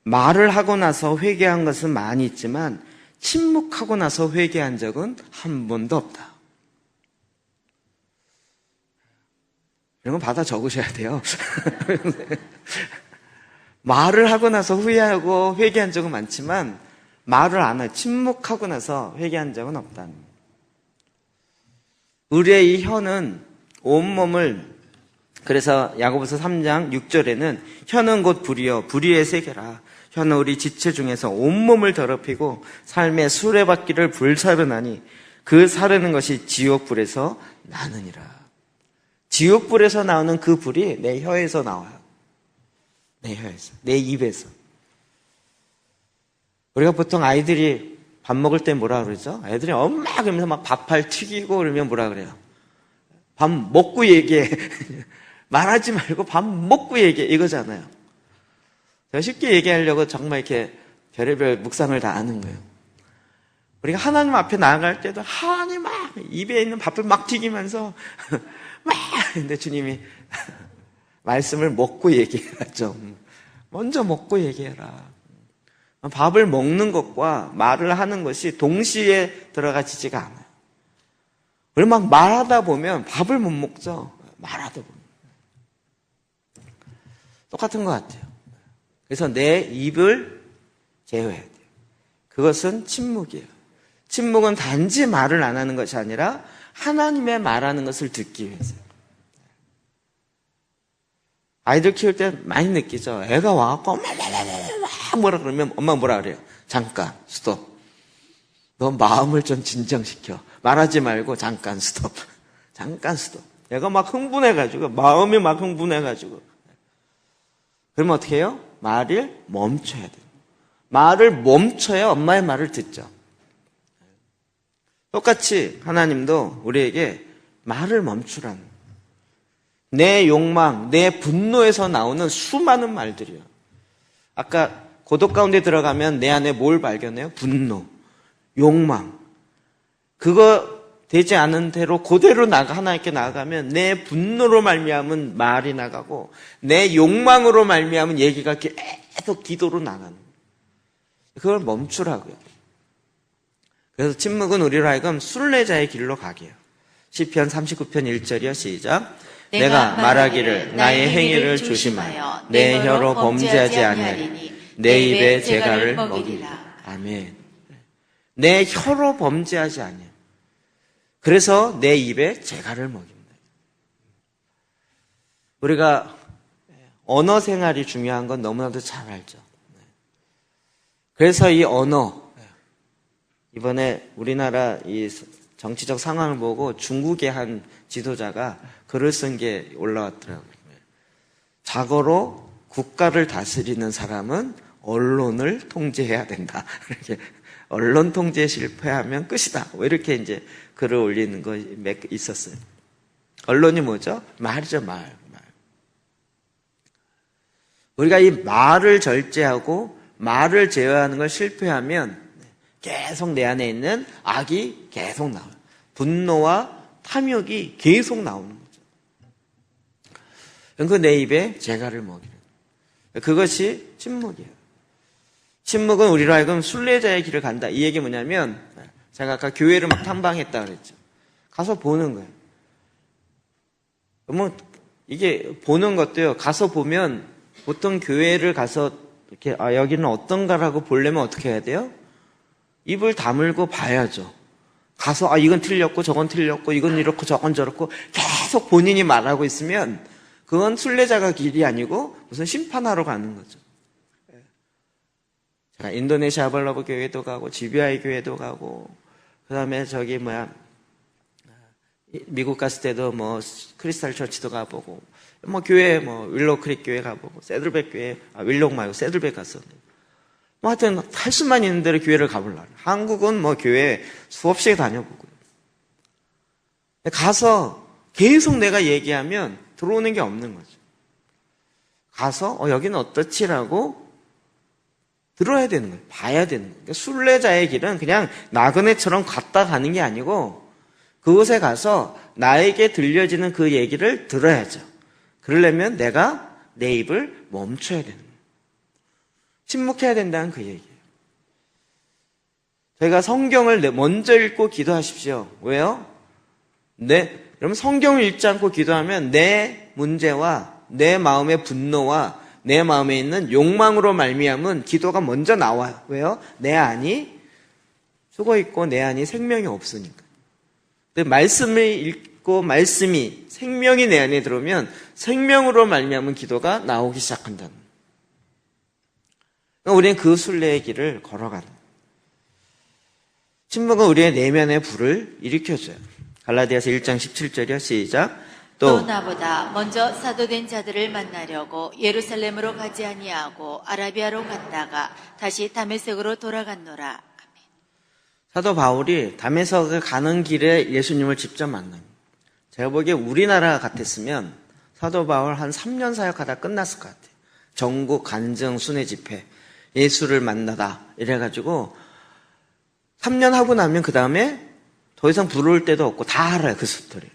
말을 하고 나서 회개한 것은 많이 있지만 침묵하고 나서 회개한 적은 한 번도 없다. 이런 건 받아 적으셔야 돼요. 말을 하고 나서 후회하고 회개한 적은 많지만 말을 안 하고 침묵하고 나서 회개한 적은 없다. 우리의 이 혀는 온몸을, 그래서 야고보서 3장 6절에는 혀는 곧 불이요 불의의 세계라. 혀는 우리 지체 중에서 온몸을 더럽히고 삶의 수레바퀴를 불사르나니 그 사르는 것이 지옥불에서 나느니라. 지옥불에서 나오는 그 불이 내 혀에서 나와요. 내 혀에서, 내 입에서. 우리가 보통 아이들이 밥 먹을 때 뭐라 그러죠? 애들이 엄마 그러면서 막 밥알 튀기고 그러면 뭐라 그래요? 밥 먹고 얘기해. 말하지 말고 밥 먹고 얘기해. 이거잖아요. 제가 쉽게 얘기하려고 정말 이렇게 별의별 묵상을 다 아는 거예요. 우리가 하나님 앞에 나아갈 때도 하나님 막 입에 있는 밥을 막 튀기면서 막 근데 주님이 말씀을 먹고 얘기해라 좀. 먼저 먹고 얘기해라. 밥을 먹는 것과 말을 하는 것이 동시에 들어가지지가 않아요. 우리 막 말하다 보면 밥을 못 먹죠. 말하다 보면. 똑같은 것 같아요. 그래서 내 입을 제어해야 돼요. 그것은 침묵이에요. 침묵은 단지 말을 안 하는 것이 아니라 하나님의 말하는 것을 듣기 위해서요. 아이들 키울 때 많이 느끼죠. 애가 와갖고 뭐라 그러면 엄마 뭐라 그래요? 잠깐 스톱. 너 마음을 좀 진정시켜. 말하지 말고 잠깐 스톱. 잠깐 스톱. 애가 막 흥분해가지고 마음이 막 흥분해가지고 그러면 어떻게 해요? 말을 멈춰야 돼요. 말을 멈춰야 엄마의 말을 듣죠. 똑같이 하나님도 우리에게 말을 멈추라는, 내 욕망, 내 분노에서 나오는 수많은 말들이요. 아까 고독 가운데 들어가면 내 안에 뭘 발견해요? 분노, 욕망. 그거 되지 않은 대로 그대로 하나님께 나아가면 내 분노로 말미암은 말이 나가고 내 욕망으로 말미암은 얘기가 계속 기도로 나가는 거예요. 그걸 멈추라고요. 그래서 침묵은 우리로 하여금 순례자의 길로 가게 해요. 시편 39편 1절이요. 시작. 내가 말하기를 나의 행위를 조심하여 내 혀로 범죄하지 아니하리니 내 입에 재갈을 먹이리라. 아멘. 내 혀로 범죄하지 아니하리니 그래서 내 입에 재갈을 먹입니다. 우리가 언어 생활이 중요한 건 너무나도 잘 알죠. 그래서 이 언어, 이번에 우리나라 이 정치적 상황을 보고 중국의 한 지도자가 글을 쓴 게 올라왔더라고요. 자고로 국가를 다스리는 사람은 언론을 통제해야 된다. 이렇게 언론 통제에 실패하면 끝이다. 이렇게 이제 글을 올리는 거 있었어요. 언론이 뭐죠? 말이죠, 말. 우리가 이 말을 절제하고 말을 제어하는 걸 실패하면 계속 내 안에 있는 악이 계속 나와요. 분노와 탐욕이 계속 나오는 거죠. 그 내 입에 재갈을 먹이는. 그것이 침묵이에요. 침묵은 우리로 하여금 순례자의 길을 간다. 이 얘기 뭐냐면 제가 아까 교회를 막 탐방했다 그랬죠. 가서 보는 거예요. 뭐 이게 보는 것도요. 가서 보면 보통 교회를 가서 이렇게 여기는 어떤가라고 보려면 어떻게 해야 돼요? 입을 다물고 봐야죠. 가서 이건 틀렸고 저건 틀렸고 이건 이렇고 저건 저렇고 계속 본인이 말하고 있으면 그건 순례자가 길이 아니고 무슨 심판하러 가는 거죠. 제가 인도네시아 아발라브 교회도 가고 GBI 교회도 가고 그다음에 미국 갔을 때도 뭐 크리스탈 처치도 가보고 뭐 교회 윌로우 크릭 교회 가보고 세들백 교회 윌로우 말고 세들백 갔었는데 뭐 하여튼 할 수만 있는 대로 교회를 가보려고. 한국은 뭐 교회 수없이 다녀보고요. 가서 계속 내가 얘기하면 들어오는 게 없는 거죠. 가서 여기는 어떻지라고 들어야 되는 거예요. 봐야 되는 거예요. 그러니까 순례자의 길은 그냥 나그네처럼 갔다 가는 게 아니고 그곳에 가서 나에게 들려지는 그 얘기를 들어야죠. 그러려면 내가 내 입을 멈춰야 되는 거예요. 침묵해야 된다는 그 얘기예요. 저희가 성경을 먼저 읽고 기도하십시오. 왜요? 여러분 성경을 읽지 않고 기도하면 내 문제와 내 마음의 분노와 내 마음에 있는 욕망으로 말미암은 기도가 먼저 나와요. 왜요? 내 안이 죽어있고 내 안이 생명이 없으니까. 근데 말씀을 읽고 말씀이 생명이 내 안에 들어오면 생명으로 말미암은 기도가 나오기 시작한다는 거예요. 그러니까 우리는 그 순례의 길을 걸어가는 거예요. 침묵은 우리의 내면의 불을 일으켜줘요. 갈라디아서 1장 17절이요. 시작. 또 나보다 먼저 사도된 자들을 만나려고 예루살렘으로 가지 아니하고 아라비아로 갔다가 다시 다메섹으로 돌아갔노라. 아멘. 사도 바울이 다메섹을 가는 길에 예수님을 직접 만납니다. 제가 보기에 우리나라 같았으면 사도 바울 한 3년 사역하다 끝났을 것 같아요. 전국 간증 순회 집회 예수를 만나다 이래가지고 3년 하고 나면 그 다음에 더 이상 부러울 때도 없고 다 알아요. 그 스토리.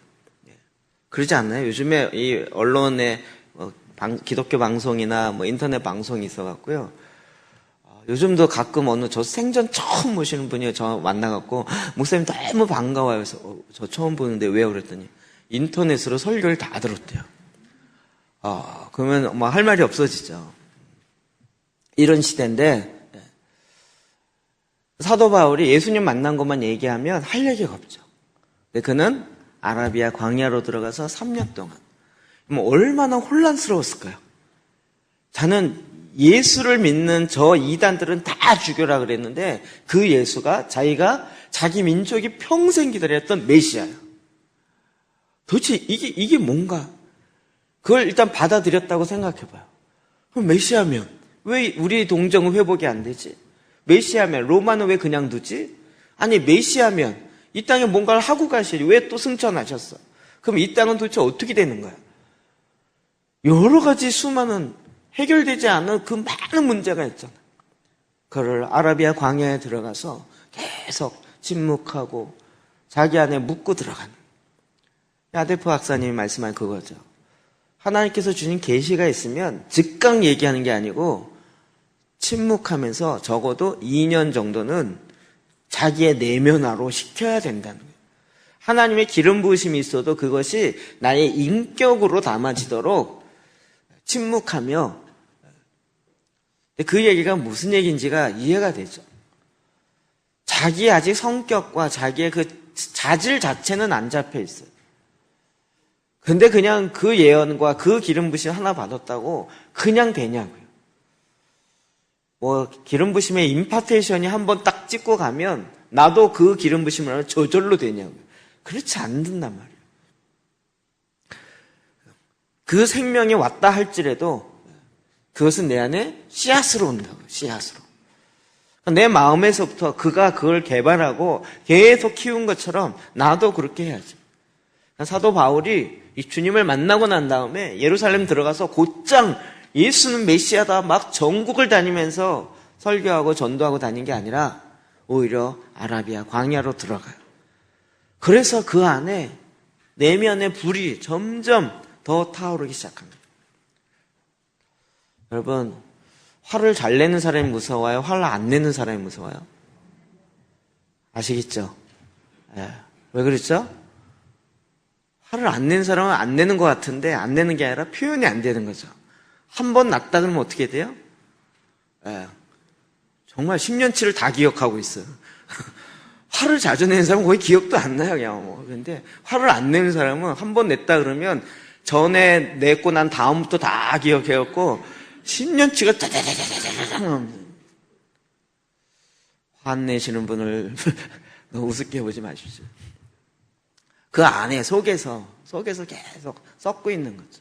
그러지 않나요? 요즘에 이 언론에 기독교 방송이나 뭐 인터넷 방송이 있어갖고요. 요즘도 가끔 저 생전 처음 모시는 분이 저 만나갖고 목사님 너무 반가워요. 그래서 저 처음 보는데 왜요? 그랬더니 인터넷으로 설교를 다 들었대요. 그러면 뭐 할 말이 없어지죠. 이런 시대인데 사도 바울이 예수님 만난 것만 얘기하면 할 얘기가 없죠. 근데 그는 아라비아 광야로 들어가서 3년 동안 얼마나 혼란스러웠을까요? 자는 예수를 믿는 저 이단들은 다 죽여라 그랬는데 그 예수가 자기가 자기 민족이 평생 기다렸던 메시아예요. 도대체 이게 뭔가? 그걸 일단 받아들였다고 생각해봐요. 그럼 메시아면 왜 우리 동정은 회복이 안 되지? 메시아면 로마는 왜 그냥 두지? 아니 메시아면 이 땅에 뭔가를 하고 가시지 왜 또 승천하셨어? 그럼 이 땅은 도대체 어떻게 되는 거야? 여러 가지 수많은 해결되지 않은 그 많은 문제가 있잖아. 그를 아라비아 광야에 들어가서 계속 침묵하고 자기 안에 묻고 들어가는 야데프 박사님이 말씀한 그거죠. 하나님께서 주신 계시가 있으면 즉각 얘기하는 게 아니고 침묵하면서 적어도 2년 정도는 자기의 내면화로 시켜야 된다는 거예요. 하나님의 기름 부으심이 있어도 그것이 나의 인격으로 담아지도록 침묵하며 그 얘기가 무슨 얘기인지가 이해가 되죠. 자기의 아직 성격과 자기의 그 자질 자체는 안 잡혀 있어요. 근데 그냥 그 예언과 그 기름 부심 하나 받았다고 그냥 되냐고요. 기름 부심의 임파테이션이 한번 딱 찍고 가면 나도 그 기름 부심을 하면 저절로 되냐고요. 그렇지 않는단 말이에요. 그 생명이 왔다 할지라도 그것은 내 안에 씨앗으로 온다고요. 씨앗으로. 내 마음에서부터 그가 그걸 개발하고 계속 키운 것처럼 나도 그렇게 해야죠. 사도 바울이 이 주님을 만나고 난 다음에 예루살렘 들어가서 곧장 예수는 메시아다 막 전국을 다니면서 설교하고 전도하고 다닌 게 아니라 오히려 아라비아 광야로 들어가요. 그래서 그 안에 내면의 불이 점점 더 타오르기 시작합니다. 여러분, 화를 잘 내는 사람이 무서워요? 화를 안 내는 사람이 무서워요? 아시겠죠? 왜 그랬죠? 화를 안 내는 사람은 안 내는 것 같은데 안 내는 게 아니라 표현이 안 되는 거죠. 한 번 났다 그러면 어떻게 돼요? 정말 10년치를 다 기억하고 있어요. 화를 자주 내는 사람은 거의 기억도 안 나요, 그냥 그런데 화를 안 내는 사람은 한 번 냈다 그러면 전에 냈고 난 다음부터 다 기억해갖고 10년치가 짜자자자자자. 화내시는 분을 너무 우습게 보지 마십시오. 그 안에 속에서 계속 썩고 있는 거죠.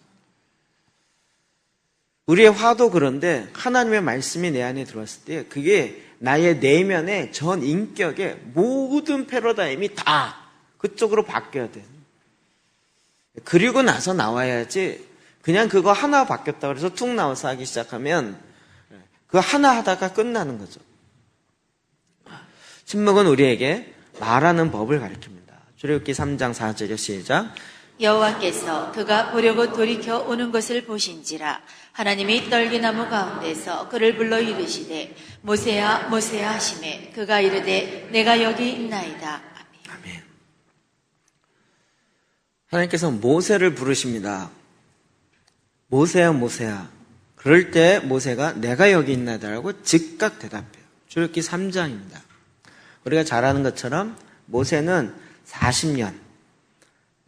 우리의 화도 그런데 하나님의 말씀이 내 안에 들어왔을 때 그게 나의 내면의 전 인격의 모든 패러다임이 다 그쪽으로 바뀌어야 돼. 그리고 나서 나와야지 그냥 그거 하나 바뀌었다 그래서 툭 나와서 하기 시작하면 그 하나 하다가 끝나는 거죠. 침묵은 우리에게 말하는 법을 가르칩니다. 출애굽기 3장 4절에 시작. 여호와께서 그가 보려고 돌이켜 오는 것을 보신지라 하나님이 떨기나무 가운데서 그를 불러 이르시되 모세야 모세야 하시매 그가 이르되 내가 여기 있나이다. 아멘. 하나님께서 모세를 부르십니다. 모세야 모세야. 그럴 때 모세가 내가 여기 있나이다라고 즉각 대답해요. 출애굽기 3장입니다. 우리가 잘 아는 것처럼 모세는 40년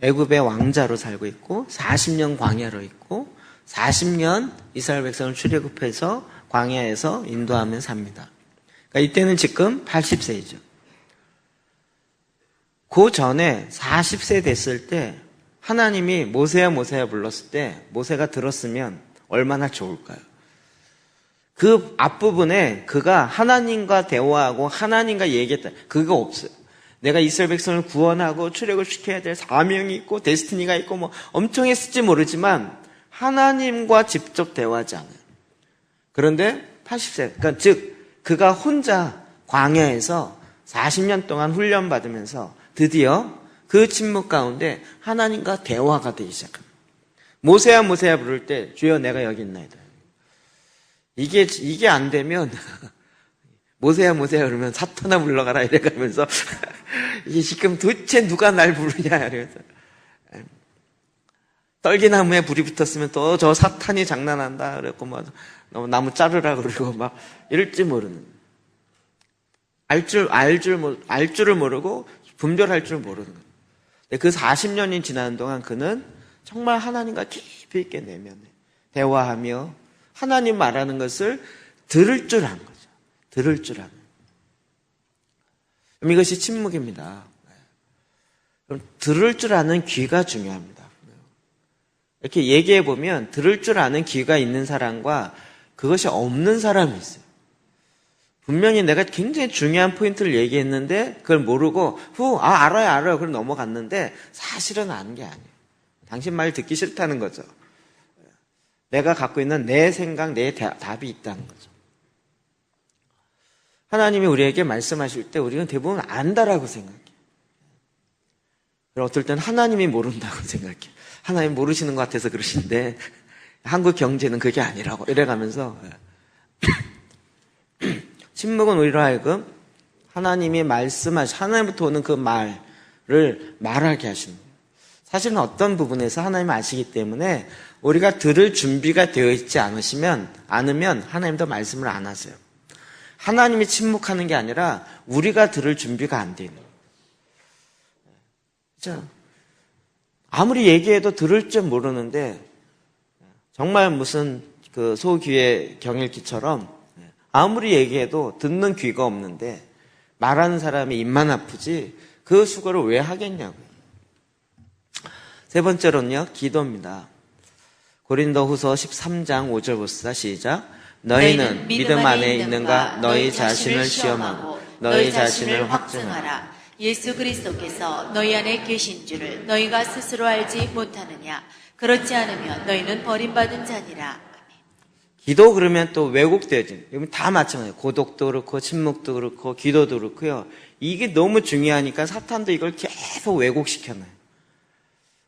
애굽의 왕자로 살고 있고 40년 광야로 있고 40년 이스라엘 백성을 출애굽해서 광야에서 인도하며 삽니다. 그러니까 이때는 지금 80세이죠. 그 전에 40세 됐을 때 하나님이 모세야 모세야 불렀을 때 모세가 들었으면 얼마나 좋을까요? 그 앞부분에 그가 하나님과 대화하고 하나님과 얘기했다. 그거 없어요. 내가 이스라엘 백성을 구원하고 출애굽시켜야 될 사명이 있고 데스티니가 있고 뭐 엄청 했을지 모르지만 하나님과 직접 대화하지 않아요. 그런데 80세, 그러니까 즉 그가 혼자 광야에서 40년 동안 훈련받으면서 드디어 그 침묵 가운데 하나님과 대화가 되기 시작합니다. 모세야 모세야 부를 때 주여 내가 여기 있나이다. 이게 안 되면 모세야 모세야 그러면 사탄아 불러가라 이래가면서 이게 지금 도대체 누가 날 부르냐 이러면서 떨기나무에 불이 붙었으면 또 저 사탄이 장난한다 그랬고 막 나무 자르라 그러고 막 이럴지 모르는 알 줄을 모르고 분별할 줄 모르는 거예요. 그 40년이 지나는 동안 그는 정말 하나님과 깊이 있게 내면에 대화하며 하나님 말하는 것을 들을 줄 아는 거죠. 들을 줄 아는. 이것이 침묵입니다. 들을 줄 아는 귀가 중요합니다. 이렇게 얘기해 보면 들을 줄 아는 귀가 있는 사람과 그것이 없는 사람이 있어요. 분명히 내가 굉장히 중요한 포인트를 얘기했는데 그걸 모르고 알아요. 그럼 넘어갔는데 사실은 아는 게 아니에요. 당신 말 듣기 싫다는 거죠. 내가 갖고 있는 내 생각, 내 답이 있다는 거죠. 하나님이 우리에게 말씀하실 때 우리는 대부분 안다라고 생각해요. 그리고 어떨 때는 하나님이 모른다고 생각해요. 하나님 모르시는 것 같아서 그러시는데 한국 경제는 그게 아니라고 이래가면서 침묵은 우리로 하여금 하나님이 하나님부터 오는 그 말을 말하게 하시는 거예요. 사실은 어떤 부분에서 하나님을 아시기 때문에 우리가 들을 준비가 되어 있지 않으면 하나님도 말씀을 안 하세요. 하나님이 침묵하는 게 아니라 우리가 들을 준비가 안 되는 거예요. 그렇죠? 아무리 얘기해도 들을 줄 모르는데 정말 무슨 그 소귀의 경일기처럼 아무리 얘기해도 듣는 귀가 없는데 말하는 사람이 입만 아프지 그 수고를 왜 하겠냐고요. 세 번째로는요, 기도입니다. 고린도후서 13장 5절 봅시다. 시작. 너희는 믿음 안에 있는가? 너희 자신을 시험하고 너희 자신을 확증하라. 예수 그리스도께서 너희 안에 계신 줄을 너희가 스스로 알지 못하느냐? 그렇지 않으면 너희는 버림받은 자니라. 기도 그러면 또 왜곡되어진, 여러분 다 마찬가지예요. 고독도 그렇고 침묵도 그렇고 기도도 그렇고요. 이게 너무 중요하니까 사탄도 이걸 계속 왜곡시켜놔요.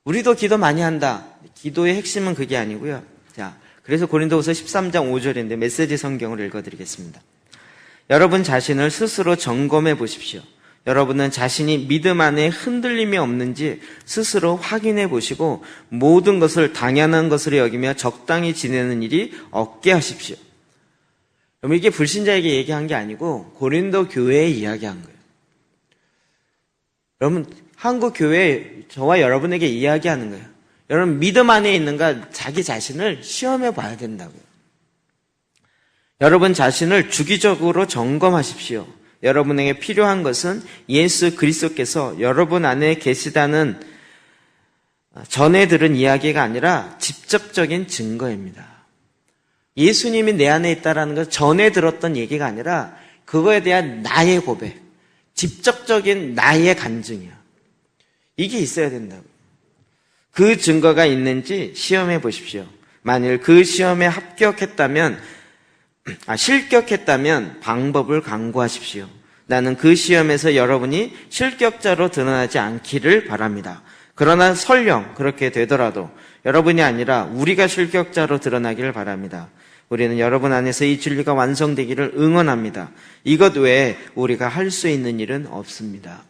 우리도 기도 많이 한다. 기도의 핵심은 그게 아니고요. 자, 그래서 고린도후서 13장 5절인데 메시지 성경을 읽어드리겠습니다. 여러분 자신을 스스로 점검해 보십시오. 여러분은 자신이 믿음 안에 흔들림이 없는지 스스로 확인해 보시고 모든 것을 당연한 것으로 여기며 적당히 지내는 일이 없게 하십시오. 여러분 이게 불신자에게 얘기한 게 아니고 고린도 교회에 이야기한 거예요. 여러분 한국 교회 저와 여러분에게 이야기하는 거예요. 여러분 믿음 안에 있는가 자기 자신을 시험해 봐야 된다고요. 여러분 자신을 주기적으로 점검하십시오. 여러분에게 필요한 것은 예수 그리스도께서 여러분 안에 계시다는 전에 들은 이야기가 아니라 직접적인 증거입니다. 예수님이 내 안에 있다라는 걸 전에 들었던 얘기가 아니라 그거에 대한 나의 고백, 직접적인 나의 간증이야. 이게 있어야 된다고. 그 증거가 있는지 시험해 보십시오. 만일 그 시험에 실격했다면 방법을 강구하십시오. 나는 그 시험에서 여러분이 실격자로 드러나지 않기를 바랍니다. 그러나 설령 그렇게 되더라도 여러분이 아니라 우리가 실격자로 드러나기를 바랍니다. 우리는 여러분 안에서 이 진리가 완성되기를 응원합니다. 이것 외에 우리가 할 수 있는 일은 없습니다.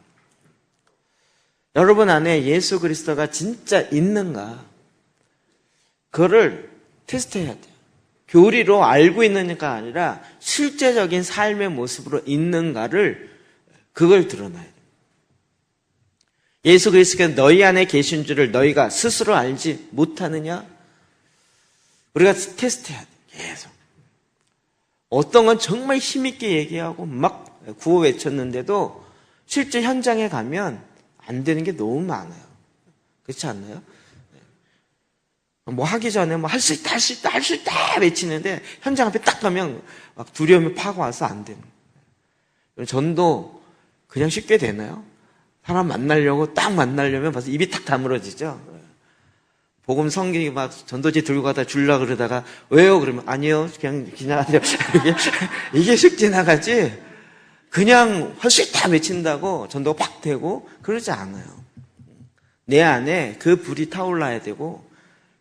여러분 안에 예수 그리스도가 진짜 있는가? 그거를 테스트해야 돼요. 교리로 알고 있느냐가 아니라 실제적인 삶의 모습으로 있는가를 그걸 드러나야 돼요. 예수 그리스도가 너희 안에 계신 줄을 너희가 스스로 알지 못하느냐? 우리가 테스트해야 돼요. 계속. 어떤 건 정말 힘있게 얘기하고 막 구호 외쳤는데도 실제 현장에 가면 안 되는 게 너무 많아요. 그렇지 않나요? 뭐 하기 전에 뭐 할 수 있다, 할 수 있다, 할 수 있다 외치는데 현장 앞에 딱 가면 막 두려움이 파고 와서 안 되는 거예요. 전도 그냥 쉽게 되나요? 사람 딱 만나려면 벌써 입이 탁 다물어지죠. 복음 성경이 막 전도지 들고 가다 주려고 그러다가 왜요? 그러면 아니요. 그냥 지나가세요. 이게 슥 지나가지 그냥 할 수 있다 외친다고 전도가 팍 되고 그러지 않아요. 내 안에 그 불이 타올라야 되고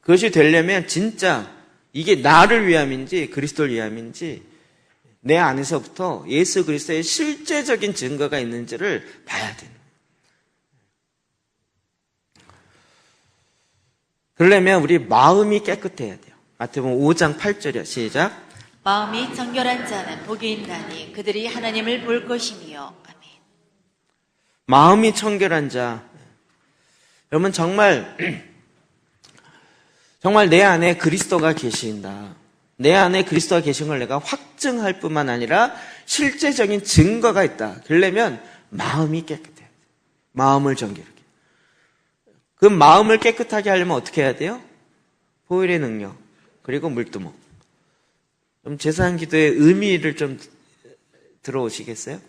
그것이 되려면 진짜 이게 나를 위함인지 그리스도를 위함인지 내 안에서부터 예수 그리스도의 실제적인 증거가 있는지를 봐야 돼요. 그러려면 우리 마음이 깨끗해야 돼요. 마태복음 5장 8절이요. 시작. 마음이 정결한 자는 복이 있나니 그들이 하나님을 볼 것이며. 아멘. 마음이 청결한 자. 여러분 정말 내 안에 그리스도가 계신다. 내 안에 그리스도가 계신 걸 내가 확증할 뿐만 아니라 실제적인 증거가 있다. 그러려면 마음이 깨끗해야 돼요. 마음을 정결하게. 그 마음을 깨끗하게 하려면 어떻게 해야 돼요? 보혈의 능력, 그리고 물두멍. 좀 제사한 기도의 의미를 좀 들어오시겠어요?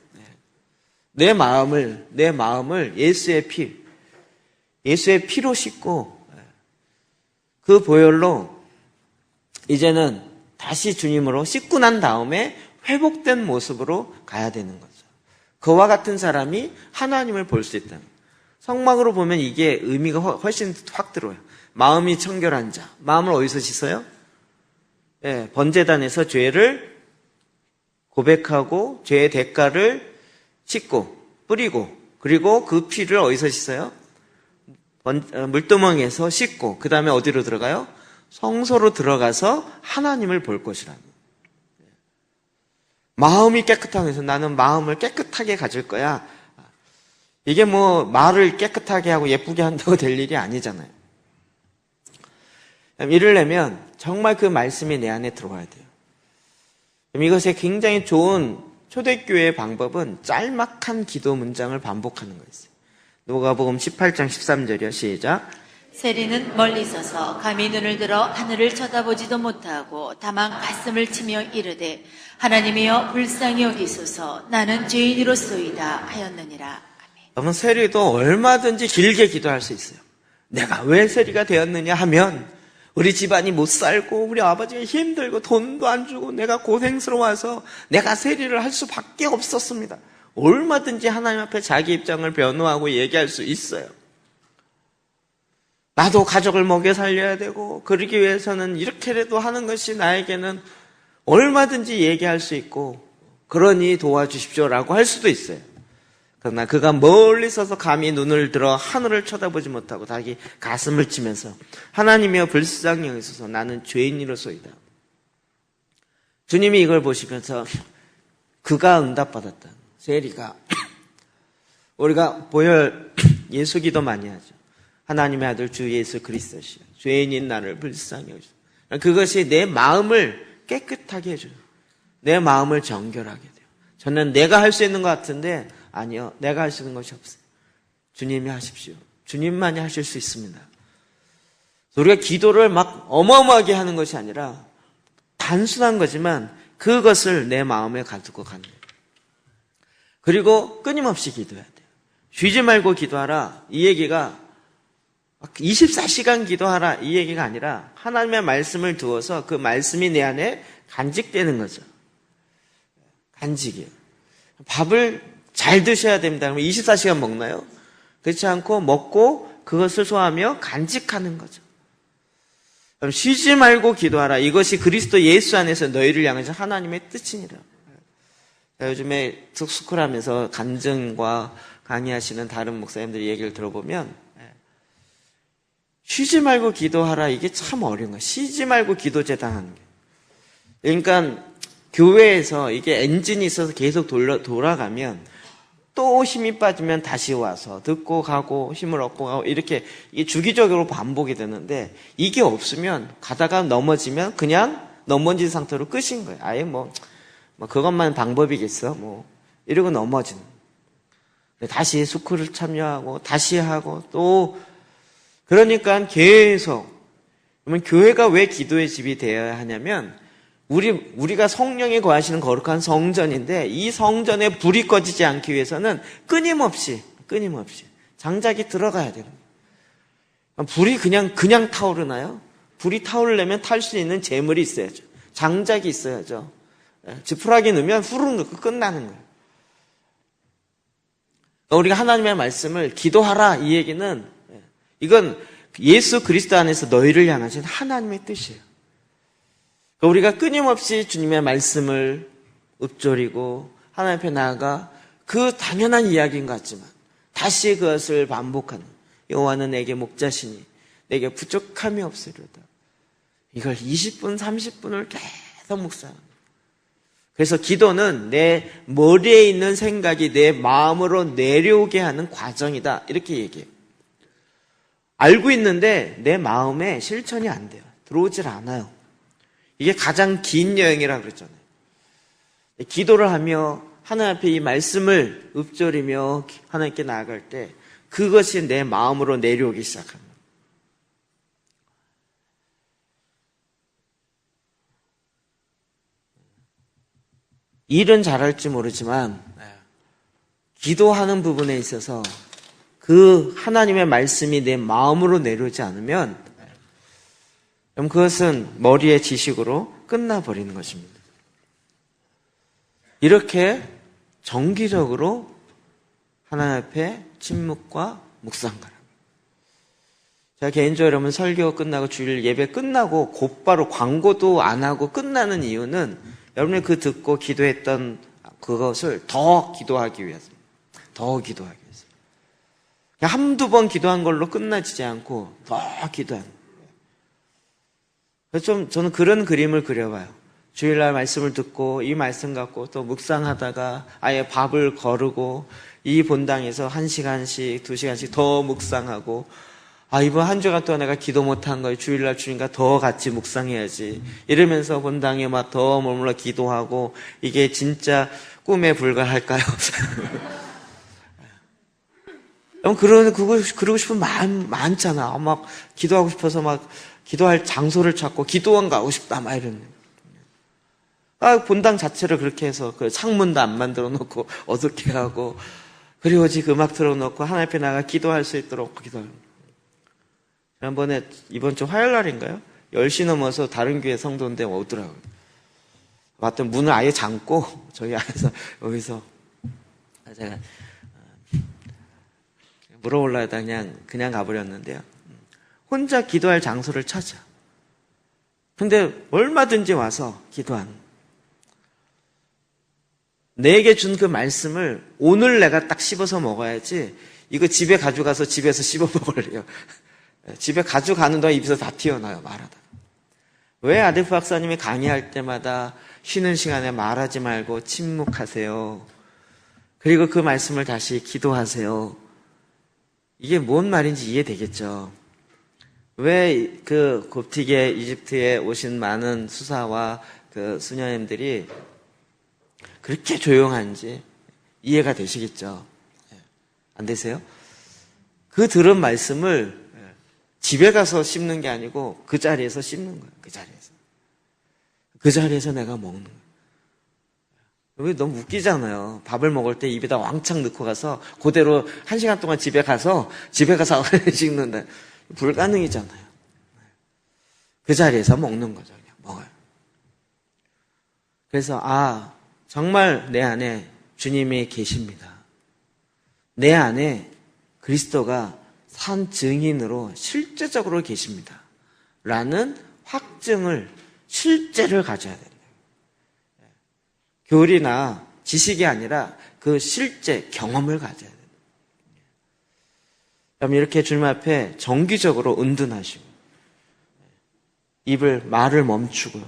내 마음을 예수의 피로 씻고 그 보혈로 이제는 다시 주님으로 씻고 난 다음에 회복된 모습으로 가야 되는 거죠. 그와 같은 사람이 하나님을 볼 수 있다는 거예요. 성막으로 보면 이게 의미가 훨씬 확 들어요. 마음이 청결한 자. 마음을 어디서 씻어요? 번제단에서 죄를 고백하고 죄의 대가를 씻고 뿌리고 그리고 그 피를 어디서 씻어요? 물두멍에서 씻고 그 다음에 어디로 들어가요? 성소로 들어가서 하나님을 볼 것이라는 거예요. 마음이 깨끗하고 해서 나는 마음을 깨끗하게 가질 거야. 이게 뭐 말을 깨끗하게 하고 예쁘게 한다고 될 일이 아니잖아요. 이러려면 정말 그 말씀이 내 안에 들어와야 돼요. 이것의 굉장히 좋은 초대교회의 방법은 짤막한 기도 문장을 반복하는 거였어요. 누가복음 18장 13절이요. 시작. 세리는 멀리 서서 감히 눈을 들어 하늘을 쳐다보지도 못하고 다만 가슴을 치며 이르되 하나님이여 불쌍히 여기소서 나는 죄인이로소이다 하였느니라. 여러분 세리도 얼마든지 길게 기도할 수 있어요. 내가 왜 세리가 되었느냐 하면 우리 집안이 못 살고 우리 아버지가 힘들고 돈도 안 주고 내가 고생스러워서 내가 세리를 할 수밖에 없었습니다. 얼마든지 하나님 앞에 자기 입장을 변호하고 얘기할 수 있어요. 나도 가족을 먹여 살려야 되고 그러기 위해서는 이렇게라도 하는 것이 나에게는 얼마든지 얘기할 수 있고 그러니 도와주십시오라고 할 수도 있어요. 그러나 그가 멀리 서서 감히 눈을 들어 하늘을 쳐다보지 못하고 자기 가슴을 치면서 하나님이여 불쌍히 여기소서 나는 죄인이로소이다. 주님이 이걸 보시면서 그가 응답받았다. 세리가 우리가 보혈 예수 기도 많이 하죠. 하나님의 아들 주 예수 그리스도시여 죄인인 나를 불쌍히 여기소서. 그것이 내 마음을 깨끗하게 해줘요. 내 마음을 정결하게 돼요. 저는 내가 할 수 있는 것 같은데 아니요. 내가 할 수 있는 것이 없어요. 주님이 하십시오. 주님만이 하실 수 있습니다. 우리가 기도를 막 어마어마하게 하는 것이 아니라 단순한 거지만 그것을 내 마음에 가지고 가는 거예요. 그리고 끊임없이 기도해야 돼요. 쉬지 말고 기도하라. 이 얘기가 24시간 기도하라 이 얘기가 아니라 하나님의 말씀을 두어서 그 말씀이 내 안에 간직되는 거죠. 간직이에요. 밥을 잘 드셔야 됩니다. 그러면 24시간 먹나요? 그렇지 않고 먹고 그것을 소화하며 간직하는 거죠. 그럼 쉬지 말고 기도하라. 이것이 그리스도 예수 안에서 너희를 향해서 하나님의 뜻이니라. 요즘에 특수쿨 하면서 간증과 강의하시는 다른 목사님들 얘기를 들어보면 쉬지 말고 기도하라 이게 참 어려운 거예요. 쉬지 말고 기도재단 하는 게. 그러니까 교회에서 이게 엔진이 있어서 계속 돌아가면 또 힘이 빠지면 다시 와서 듣고 가고 힘을 얻고 가고 이렇게 이게 주기적으로 반복이 되는데 이게 없으면 가다가 넘어지면 그냥 넘어진 상태로 끝인 거예요. 아예 뭐 그것만 방법이겠어 이러고 넘어지는. 다시 스쿨을 참여하고 다시 하고 또 그러니까 계속. 그러면 교회가 왜 기도의 집이 되어야 하냐면 우리가 성령이 거하시는 거룩한 성전인데 이 성전에 불이 꺼지지 않기 위해서는 끊임없이 장작이 들어가야 돼요. 불이 그냥 타오르나요? 불이 타오르려면 탈 수 있는 재물이 있어야죠. 장작이 있어야죠. 지푸라기 넣으면 후루룩 넣고 끝나는 거예요. 우리가 하나님의 말씀을 기도하라 이 얘기는 이건 예수 그리스도 안에서 너희를 향하신 하나님의 뜻이에요. 우리가 끊임없이 주님의 말씀을 읊조리고 하나님 앞에 나아가 그 당연한 이야기인 것 같지만 다시 그것을 반복하는 여호와는 내게 목자시니 내게 부족함이 없으리로다. 이걸 20분, 30분을 계속 묵상합니다. 그래서 기도는 내 머리에 있는 생각이 내 마음으로 내려오게 하는 과정이다. 이렇게 얘기해요. 알고 있는데 내 마음에 실천이 안 돼요. 들어오질 않아요. 이게 가장 긴 여행이라고 그랬잖아요. 기도를 하며 하나님 앞에 이 말씀을 읊조리며 하나님께 나아갈 때 그것이 내 마음으로 내려오기 시작합니다. 일은 잘할지 모르지만 기도하는 부분에 있어서 그 하나님의 말씀이 내 마음으로 내려오지 않으면 그럼 그것은 머리의 지식으로 끝나버리는 것입니다. 이렇게 정기적으로 하나님 앞에 침묵과 묵상가라. 제가 개인적으로 여러분 설교 끝나고 주일 예배 끝나고 곧바로 광고도 안 하고 끝나는 이유는 여러분이 그 듣고 기도했던 그것을 더 기도하기 위해서입니다. 더 기도하기 위해서. 그냥 한두 번 기도한 걸로 끝나지 않고 더 기도하는 거예요. 그래서 저는 그런 그림을 그려봐요. 주일날 말씀을 듣고 이 말씀 갖고 또 묵상하다가 아예 밥을 거르고 이 본당에서 1시간씩 2시간씩 더 묵상하고 이번 한 주간 동안 내가 기도 못한 거예요. 주일날 주님과 더 같이 묵상해야지. 이러면서 본당에 막 더 머물러 기도하고 이게 진짜 꿈에 불과할까요? 그러고 싶은 마음 많잖아. 막 기도하고 싶어서 막 기도할 장소를 찾고 기도원 가고 싶다 막 이런. 본당 자체를 그렇게 해서 그 창문도 안 만들어 놓고 어둡게 하고 그리고 지금 음악 틀어놓고 하나님 앞에 나가 기도할 수 있도록 기도하고. 지난번에 이번 주 화요일 날인가요? 10시 넘어서 다른 교회 성도인데 오더라고요. 맞던 문을 아예 잠고 저희 안에서 여기서 제가 물어보려 하다 그냥 가버렸는데요. 혼자 기도할 장소를 찾아. 근데 얼마든지 와서 기도하는. 내게 준 그 말씀을 오늘 내가 딱 씹어서 먹어야지 이거 집에 가져가서 집에서 씹어 먹을래요. 집에 가져가는 동안 입에서 다 튀어나와요. 말하다가. 왜 아데프 박사님이 강의할 때마다 쉬는 시간에 말하지 말고 침묵하세요. 그리고 그 말씀을 다시 기도하세요. 이게 뭔 말인지 이해되겠죠. 왜 그 곱티게 이집트에 오신 많은 수사와 그 수녀님들이 그렇게 조용한지 이해가 되시겠죠. 안 되세요? 그 들은 말씀을 집에 가서 씹는 게 아니고 그 자리에서 씹는 거예요. 그 자리에서. 그 자리에서 내가 먹는 거예요. 이게 너무 웃기잖아요. 밥을 먹을 때 입에다 왕창 넣고 가서 그대로 1시간 동안 집에 가서 찍는다. 불가능이잖아요. 그 자리에서 먹는 거죠. 그냥 먹어요. 그래서 정말 내 안에 주님이 계십니다. 내 안에 그리스도가 산 증인으로 실제적으로 계십니다. 라는 확증을, 실제를 가져야 된다. 교리나 지식이 아니라 그 실제 경험을 가져야 된다. 그럼 이렇게 주님 앞에 정기적으로 은둔하시고 말을 멈추고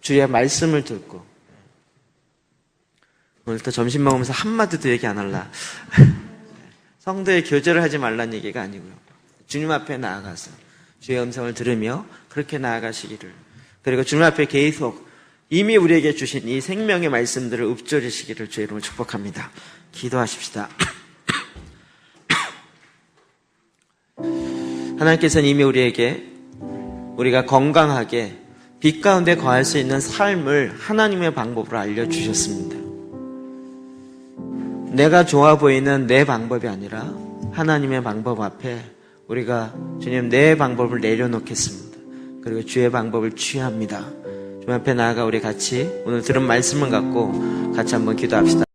주의 말씀을 듣고 오늘부터 점심 먹으면서 한마디도 얘기 안 할라. 성도의 교제를 하지 말라는 얘기가 아니고요. 주님 앞에 나아가서 주의 음성을 들으며 그렇게 나아가시기를, 그리고 주님 앞에 계속 이미 우리에게 주신 이 생명의 말씀들을 읊조리시기를 주의 이름으로 축복합니다. 기도하십시다. 하나님께서는 이미 우리에게 우리가 건강하게 빛 가운데 거할 수 있는 삶을 하나님의 방법으로 알려주셨습니다. 내가 좋아 보이는 내 방법이 아니라 하나님의 방법 앞에 우리가 주님 내 방법을 내려놓겠습니다. 그리고 주의 방법을 취합니다. 주님 앞에 나아가 우리 같이 오늘 들은 말씀을 갖고 같이 한번 기도합시다.